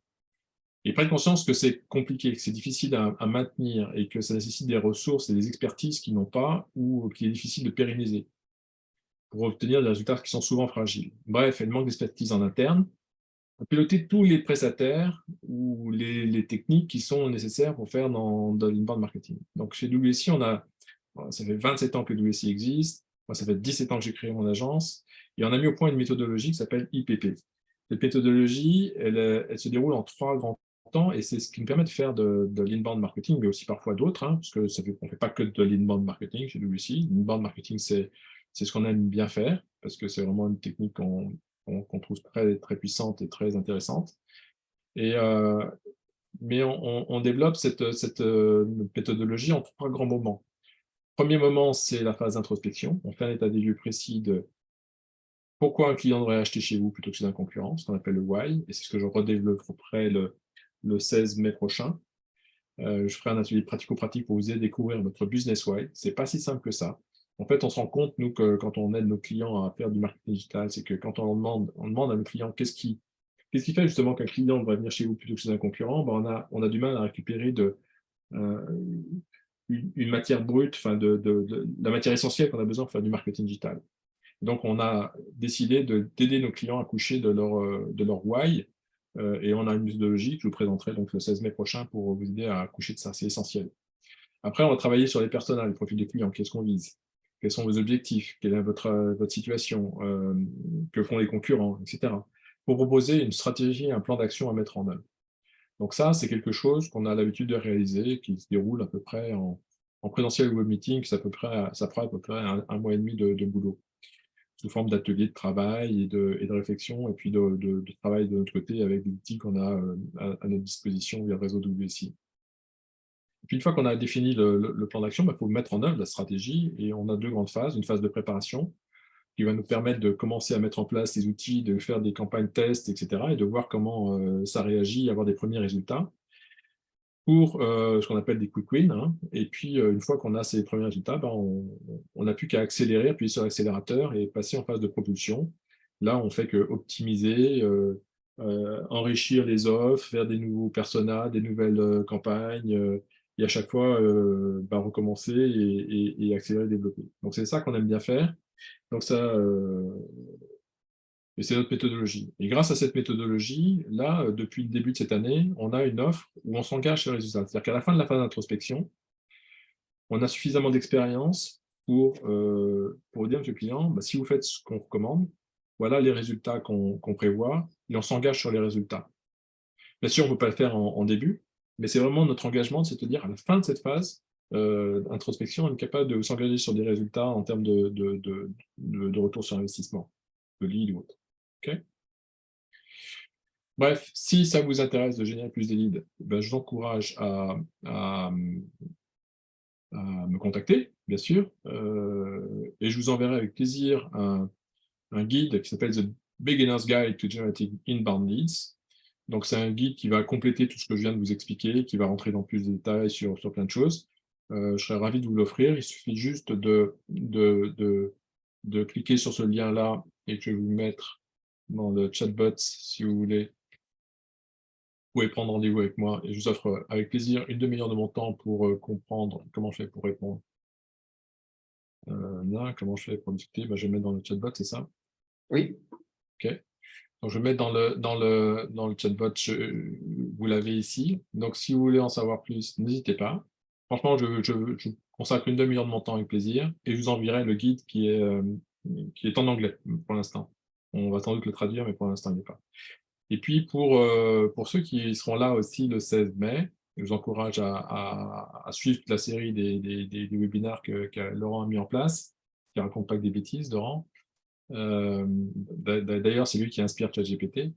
Ils prennent conscience que c'est compliqué, que c'est difficile à maintenir et que ça nécessite des ressources et des expertises qu'ils n'ont pas ou qu'il est difficile de pérenniser pour obtenir des résultats qui sont souvent fragiles. Bref, il manque d'expertise en interne, piloter tous les prestataires ou les techniques qui sont nécessaires pour faire dans l'inbound marketing. Donc, chez WSI, ça fait 27 ans que WSI existe. Moi, ça fait 17 ans que j'ai créé mon agence. Et on a mis au point une méthodologie qui s'appelle IPP. Cette méthodologie, elle se déroule en 3 grands temps, et c'est ce qui nous permet de faire de l'inbound marketing, mais aussi parfois d'autres, parce qu'on ne fait pas que de l'inbound marketing chez WSI. L'inbound marketing, c'est ce qu'on aime bien faire, parce que c'est vraiment une technique qu'on trouve très, très puissante et très intéressante. Mais on développe cette méthodologie en 3 grands moments. Premier moment, c'est la phase d'introspection. On fait un état des lieux précis de pourquoi un client devrait acheter chez vous plutôt que chez un concurrent, ce qu'on appelle le why, et c'est ce que je redévelopperai le 16 mai prochain. Je ferai un atelier pratico-pratique pour vous aider à découvrir votre business why. C'est pas si simple que ça. En fait, on se rend compte, nous, que quand on aide nos clients à faire du marketing digital, c'est que quand on demande à nos clients qu'est-ce qui fait justement qu'un client devrait venir chez vous plutôt que chez un concurrent, on a du mal à récupérer une matière brute, de la matière essentielle qu'on a besoin pour faire du marketing digital. Donc, on a décidé d'aider nos clients à coucher de leur why, et on a une méthodologie que je vous présenterai donc le 16 mai prochain pour vous aider à coucher de ça, c'est essentiel. Après, on va travailler sur les personas, les profils des clients, qu'est-ce qu'on vise, quels sont vos objectifs, quelle est votre situation, que font les concurrents, etc. Pour proposer une stratégie, un plan d'action à mettre en œuvre. Donc ça, c'est quelque chose qu'on a l'habitude de réaliser, qui se déroule à peu près en présentiel web meeting, ça prend à peu près un mois et demi de boulot, sous forme d'ateliers de travail et de réflexion, et puis de travail de notre côté avec des outils qu'on a à notre disposition via le réseau WSI. Et puis une fois qu'on a défini le plan d'action, il faut mettre en œuvre la stratégie, et on a 2 grandes phases. Une phase de préparation qui va nous permettre de commencer à mettre en place les outils, de faire des campagnes tests, etc., et de voir comment ça réagit, avoir des premiers résultats pour ce qu'on appelle des quick wins. Et puis, une fois qu'on a ces premiers résultats, on n'a plus qu'à accélérer, appuyer sur l'accélérateur et passer en phase de propulsion. Là, on ne fait que optimiser, enrichir les offres, faire des nouveaux personas, des nouvelles campagnes, et à chaque fois, recommencer et accélérer, développer. Donc, c'est ça qu'on aime bien faire. Donc, et c'est notre méthodologie. Et grâce à cette méthodologie, là, depuis le début de cette année, on a une offre où on s'engage sur les résultats. C'est-à-dire qu'à la fin de la phase d'introspection, on a suffisamment d'expérience pour dire à ce client, si vous faites ce qu'on recommande, voilà les résultats qu'on prévoit, et on s'engage sur les résultats. Bien sûr, on ne peut pas le faire en début, mais c'est vraiment notre engagement, c'est de dire à la fin de cette phase, introspection, on est capable de s'engager sur des résultats en termes de retour sur investissement, de lead ou autre. OK. Bref, si ça vous intéresse de générer plus de leads, ben, je vous encourage à me contacter, bien sûr, et je vous enverrai avec plaisir un guide qui s'appelle The Beginner's Guide to Generating Inbound Leads. Donc, c'est un guide qui va compléter tout ce que je viens de vous expliquer, qui va rentrer dans plus de détails sur plein de choses. Je serais ravi de vous l'offrir. Il suffit juste de cliquer sur ce lien-là et que je vais vous mettre dans le chatbot si vous voulez. Vous pouvez prendre rendez-vous avec moi et je vous offre avec plaisir une demi-heure de mon temps pour comprendre comment je fais pour répondre. Là, comment je fais pour discuter? Ben, je vais mettre dans le chatbot, c'est ça? Oui. OK. Donc, je vais mettre dans le chatbot, vous l'avez ici. Donc, si vous voulez en savoir plus, n'hésitez pas. Franchement, je consacre une demi-heure de mon temps avec plaisir et je vous enverrai le guide qui est en anglais pour l'instant. On va sans doute le traduire, mais pour l'instant, il n'est pas. Et puis, pour ceux qui seront là aussi le 16 mai, je vous encourage à suivre toute la série des webinaires que Laurent a mis en place, qui ne racontent pas que des bêtises, Laurent. D'ailleurs, c'est lui qui inspire ChatGPT.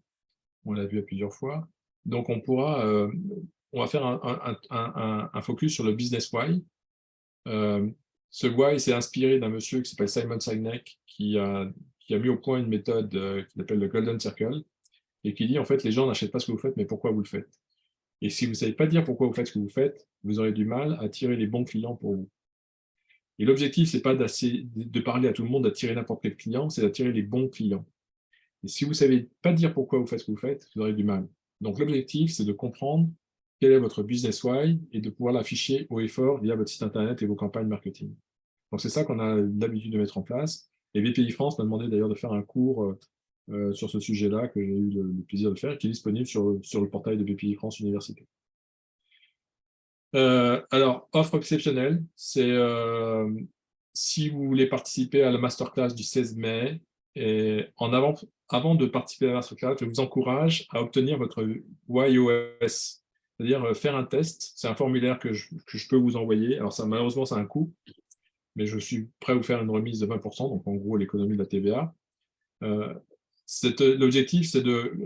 On l'a vu à plusieurs fois. Donc, on va faire un focus sur le business why. Ce why s'est inspiré d'un monsieur qui s'appelle Simon Sinek, qui a mis au point une méthode qu'il appelle le Golden Circle, et qui dit, en fait, les gens n'achètent pas ce que vous faites, mais pourquoi vous le faites. Et si vous ne savez pas dire pourquoi vous faites ce que vous faites, vous aurez du mal à attirer les bons clients pour vous. Et l'objectif, ce n'est pas de parler à tout le monde, d'attirer n'importe quel client, c'est d'attirer les bons clients. Et si vous ne savez pas dire pourquoi vous faites ce que vous faites, vous aurez du mal. Donc l'objectif, c'est de comprendre quel est votre business why et de pouvoir l'afficher haut et fort via votre site internet et vos campagnes marketing. Donc c'est ça qu'on a l'habitude de mettre en place. Et BPI France m'a demandé d'ailleurs de faire un cours sur ce sujet-là que j'ai eu le plaisir de faire et qui est disponible sur le portail de BPI France Université. Alors, offre exceptionnelle, c'est si vous voulez participer à la masterclass du 16 mai, et avant de participer à la masterclass, je vous encourage à obtenir votre YOS, c'est-à-dire faire un test. C'est un formulaire que je peux vous envoyer. Alors, malheureusement, ça a un coût, mais je suis prêt à vous faire une remise de 20%, donc en gros, l'économie de la TVA. L'objectif, c'est de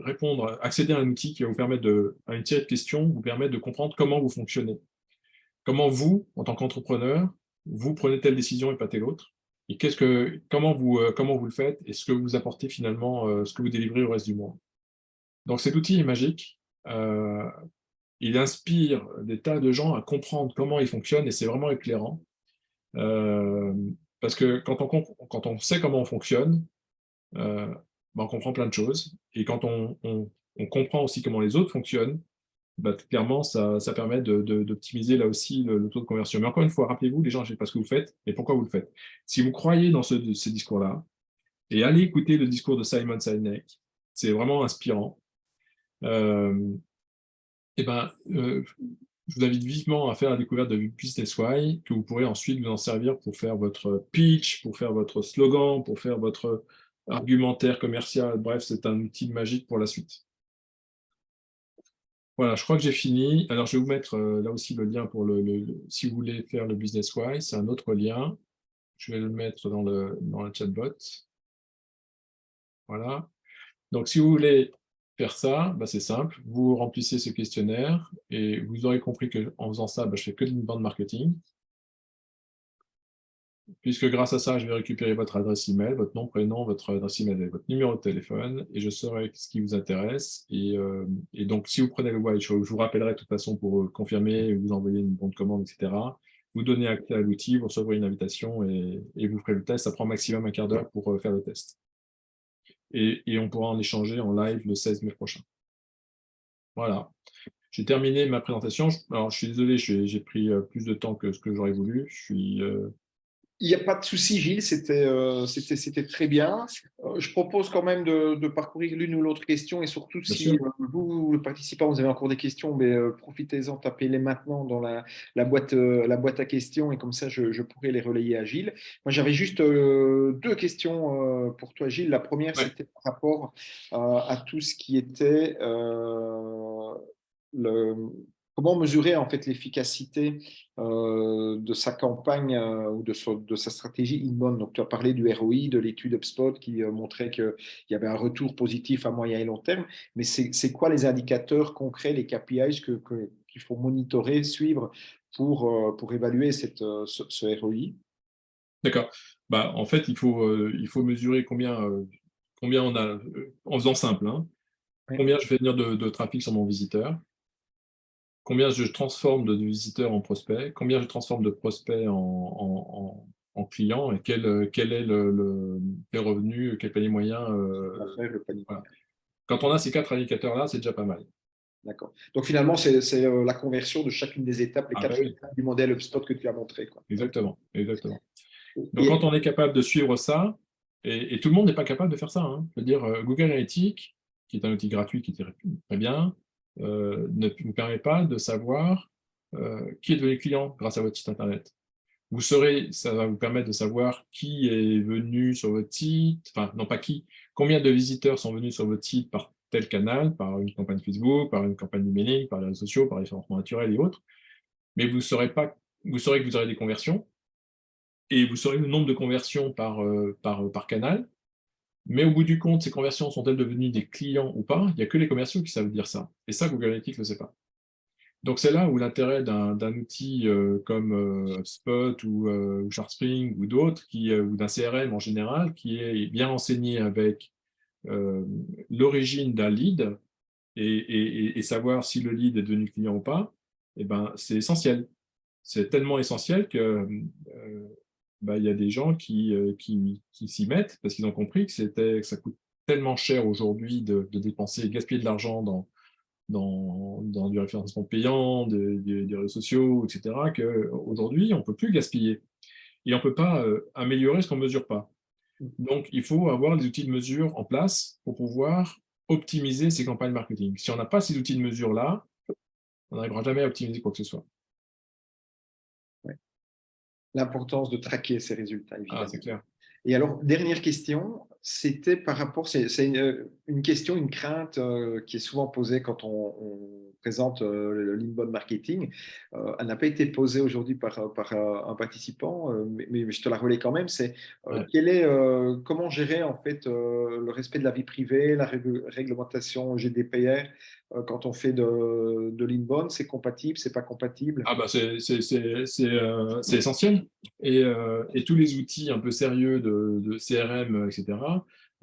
accéder à un outil qui va vous permettre à une série de questions, vous permettre de comprendre comment vous fonctionnez. Comment vous, en tant qu'entrepreneur, vous prenez telle décision et pas telle autre? Et comment vous le faites et ce que vous apportez finalement, ce que vous délivrez au reste du mois. Donc cet outil est magique. Il inspire des tas de gens à comprendre comment il fonctionne et c'est vraiment éclairant. Parce que quand on sait comment on fonctionne, on comprend plein de choses. Et quand on comprend aussi comment les autres fonctionnent, clairement, ça permet d'optimiser là aussi le taux de conversion. Mais encore une fois, rappelez-vous, les gens, je ne sais pas ce que vous faites, mais pourquoi vous le faites. Si vous croyez dans ce discours-là, et allez écouter le discours de Simon Sinek, c'est vraiment inspirant. Je vous invite vivement à faire la découverte de Business Why, que vous pourrez ensuite vous en servir pour faire votre pitch, pour faire votre slogan, pour faire votre argumentaire commercial. Bref, c'est un outil magique pour la suite. Voilà, je crois que j'ai fini. Alors, je vais vous mettre là aussi le lien pour si vous voulez faire le Business Why, c'est un autre lien. Je vais le mettre dans le chatbot. Voilà. Donc, si vous voulez faire ça, c'est simple. Vous remplissez ce questionnaire et vous aurez compris qu'en faisant ça, je fais que de l'inbound marketing. Puisque grâce à ça, je vais récupérer votre adresse email, votre nom, prénom, votre adresse email et votre numéro de téléphone, et je saurai ce qui vous intéresse. Et donc, si vous prenez le Why, je vous rappellerai de toute façon pour confirmer, vous envoyer une bonne commande, etc. Vous donnez accès à l'outil, vous recevrez une invitation et vous ferez le test. Ça prend maximum un quart d'heure pour faire le test. Et on pourra en échanger en live le 16 mai prochain. Voilà. J'ai terminé ma présentation. Alors, je suis désolé, j'ai pris plus de temps que ce que j'aurais voulu. Il n'y a pas de souci, Gilles, c'était très bien. Je propose quand même de parcourir l'une ou l'autre question et surtout Bien si sûr. vous, le participant, vous avez encore des questions, mais profitez-en, tapez-les maintenant dans la boîte à questions et comme ça, je pourrai les relayer à Gilles. Moi, j'avais juste deux questions pour toi, Gilles. La première, Ouais. c'était par rapport à tout ce qui était le Comment mesurer en fait l'efficacité de sa campagne ou de sa stratégie inbound? Donc, tu as parlé du ROI, de l'étude HubSpot qui montrait qu'il y avait un retour positif à moyen et long terme, mais c'est quoi les indicateurs concrets, les KPIs qu'il faut monitorer, suivre pour évaluer ce ROI? D'accord. Bah, en fait, il faut mesurer combien on a, en faisant simple, hein, Oui, combien je fais venir de trafic sur mon visiteur, combien je transforme de visiteurs en prospects, combien je transforme de prospects en clients et quel est les revenus, quel panier moyen. l'affaire, le panier Voilà. moyen. Quand on a ces 4 indicateurs-là, c'est déjà pas mal. D'accord. Donc finalement, c'est la conversion de chacune des étapes, les Ah bah quatre oui, étapes du modèle HubSpot que tu as montré, quoi. Ok. exactement, exactement. Donc Et, quand on est capable de suivre ça, et tout le monde n'est pas capable de faire ça, hein. Je veux dire, Google Analytics, qui est un outil gratuit qui est très bien, ne vous permet pas de savoir qui est devenu client grâce à votre site internet. Ça va vous permettre de savoir qui est venu sur votre site, enfin non pas qui, combien de visiteurs sont venus sur votre site par tel canal, par une campagne Facebook, par une campagne emailing, par les réseaux sociaux, par les référencements naturels et autres, mais vous saurez pas, vous saurez que vous aurez des conversions, et vous saurez le nombre de conversions par canal, mais au bout du compte, ces conversions sont-elles devenues des clients ou pas? Il n'y a que les commerciaux qui savent dire ça. Et ça, Google Analytics ne le sait pas. Donc c'est là où l'intérêt d'un outil comme Spot ou SharpSpring ou d'autres, ou d'un CRM en général, qui est bien renseigné avec euh, l'origine d'un lead et savoir si le lead est devenu client ou pas, eh ben, c'est essentiel. C'est tellement essentiel que bah, il y a des gens qui s'y mettent parce qu'ils ont compris que ça coûte tellement cher aujourd'hui de dépenser, gaspiller de l'argent dans du référencement payant, des réseaux sociaux, etc., qu'aujourd'hui, on ne peut plus gaspiller. Et on ne peut pas améliorer ce qu'on ne mesure pas. Donc, il faut avoir des outils de mesure en place pour pouvoir optimiser ces campagnes marketing. Si on n'a pas ces outils de mesure-là, on n'arrivera jamais à optimiser quoi que ce soit. ouais, l'importance de traquer ces résultats, Ah, c'est évidemment. clair. Et alors, dernière question, c'était par rapport, c'est une question, une crainte qui est souvent posée quand on présente le l'inbound marketing. Elle n'a pas été posée aujourd'hui par un participant, mais je te la relais quand même. C'est Ouais. comment gérer en fait le respect de la vie privée, la réglementation GDPR quand on fait de l'inbound, c'est compatible, c'est pas compatible? Ah bah c'est essentiel. Et tous les outils un peu sérieux de CRM, etc.,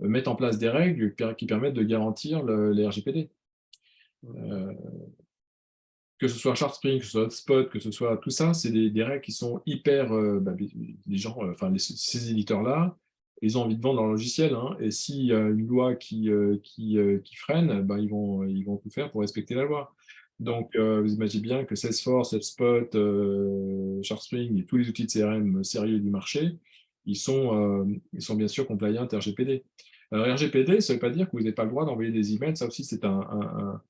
mettent en place des règles qui permettent de garantir les RGPD. Euh, que ce soit SharpSpring, que ce soit Hotspot, que ce soit tout ça, c'est des règles qui sont hyper. Bah, les gens, enfin ces éditeurs-là, ils ont envie de vendre leur logiciel, hein, et s'il y a une loi qui freine, bah, ils vont tout faire pour respecter la loi. Donc, vous imaginez bien que Salesforce, HubSpot, SharpSpring et tous les outils de CRM sérieux du marché, ils sont bien sûr compliant RGPD. Alors, RGPD, ça ne veut pas dire que vous n'avez pas le droit d'envoyer des emails. Ça aussi, c'est un,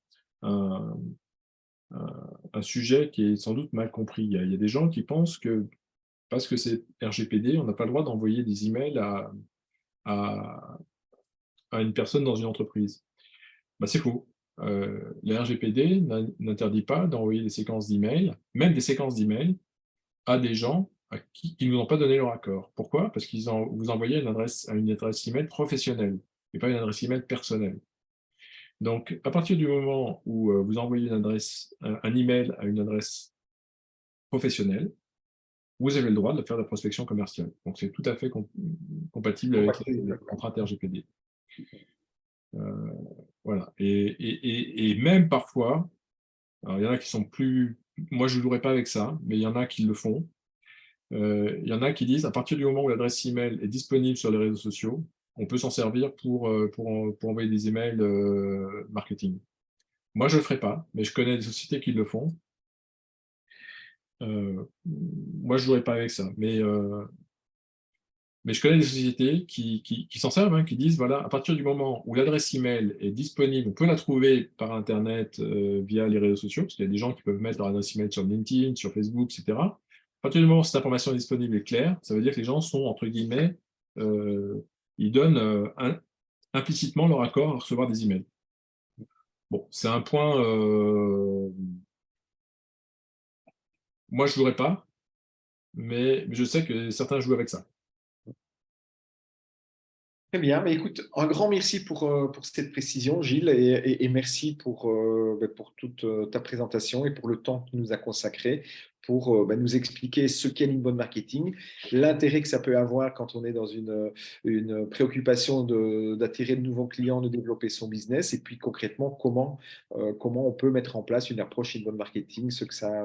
un sujet qui est sans doute mal compris. Il y a des gens qui pensent que parce que c'est RGPD, on n'a pas le droit d'envoyer des emails à, à une personne dans une entreprise. Bah, c'est faux. La RGPD n'interdit pas d'envoyer des séquences d'emails, même des séquences d'emails, à des gens qui ne nous ont pas donné leur accord. Pourquoi? Parce vous envoyez une adresse email professionnelle et pas une adresse email personnelle. Donc, à partir du moment où vous envoyez un email à une adresse professionnelle, vous avez le droit de faire de la prospection commerciale. Donc, c'est tout à fait compatible avec Compatible, les d'accord. contraintes RGPD. Euh, voilà. Et même parfois, alors, il y en a qui sont plus. Moi, je ne jouerai pas avec ça, mais il y en a qui le font. Il y en a qui disent, à partir du moment où l'adresse email est disponible sur les réseaux sociaux, on peut s'en servir pour envoyer des emails marketing. Moi, je ne le ferai pas, mais je connais des sociétés qui le font. Moi, je ne jouerai pas avec ça. Mais je connais des sociétés qui s'en servent, hein, qui disent, voilà, à partir du moment où l'adresse email est disponible, on peut la trouver par Internet via les réseaux sociaux, parce qu'il y a des gens qui peuvent mettre leur adresse email sur LinkedIn, sur Facebook, etc. À partir du moment où cette information est disponible et claire, ça veut dire que les gens sont, entre guillemets, ils donnent implicitement leur accord à recevoir des emails. Bon, c'est un point Moi, je ne jouerai pas, mais je sais que certains jouent avec ça. Très bien, mais écoute, un grand merci pour cette précision, Gilles, et merci pour toute ta présentation et pour le temps que tu nous as consacré pour nous expliquer ce qu'est l'inbound marketing, l'intérêt que ça peut avoir quand on est dans une préoccupation d'attirer de nouveaux clients, de développer son business, et puis concrètement, comment on peut mettre en place une approche inbound marketing, ce que ça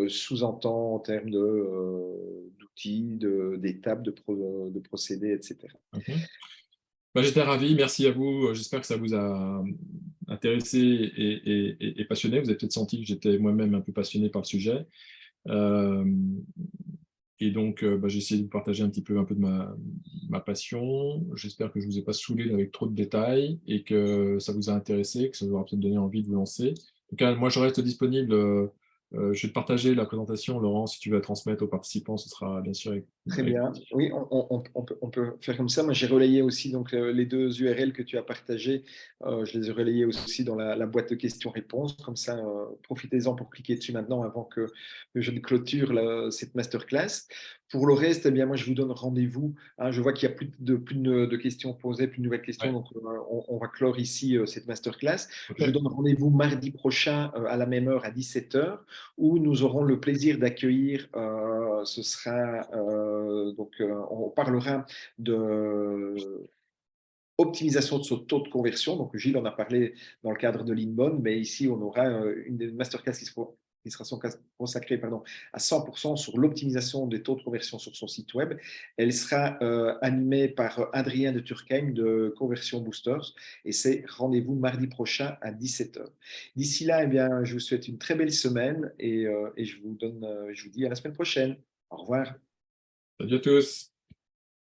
sous-entend en termes d'outils, d'étapes, de procédés, etc. Mhm. Bah, j'étais ravi, merci à vous. J'espère que ça vous a intéressé et passionné. Vous avez peut-être senti que j'étais moi-même un peu passionné par le sujet. Euh, et donc, j'ai essayé de vous partager un peu de ma passion. J'espère que je ne vous ai pas saoulé avec trop de détails et que ça vous a intéressé, que ça vous aura peut-être donné envie de vous lancer. En tout cas, moi, je reste disponible. Je vais te partager la présentation, Laurent, si tu veux la transmettre aux participants, ce sera bien sûr Très avec bien. Oui, on peut faire comme ça. Moi, j'ai relayé aussi donc, les deux URL que tu as partagées. Je les ai relayés aussi dans la boîte de questions-réponses. Comme ça, profitez-en pour cliquer dessus maintenant avant que je ne clôture cette masterclass. Pour le reste, eh bien, moi, je vous donne rendez-vous. Hein, je vois qu'il y a plus de questions posées, plus de nouvelles questions. ouais. Donc, on va clore ici cette masterclass. Je Ok. donne rendez-vous mardi prochain à la même heure à 17h où nous aurons le plaisir d'accueillir, ce sera on parlera de optimisation de son taux de conversion. Donc Gilles en a parlé dans le cadre de l'Inbound, mais ici on aura une masterclass qui sera consacrée à 100% sur l'optimisation des taux de conversion sur son site web. Elle sera animée par Adrien de Turckheim de Conversion Boosters et c'est rendez-vous mardi prochain à 17h. D'ici là, eh bien, je vous souhaite une très belle semaine et je vous dis à la semaine prochaine. Au revoir. Salut à tous.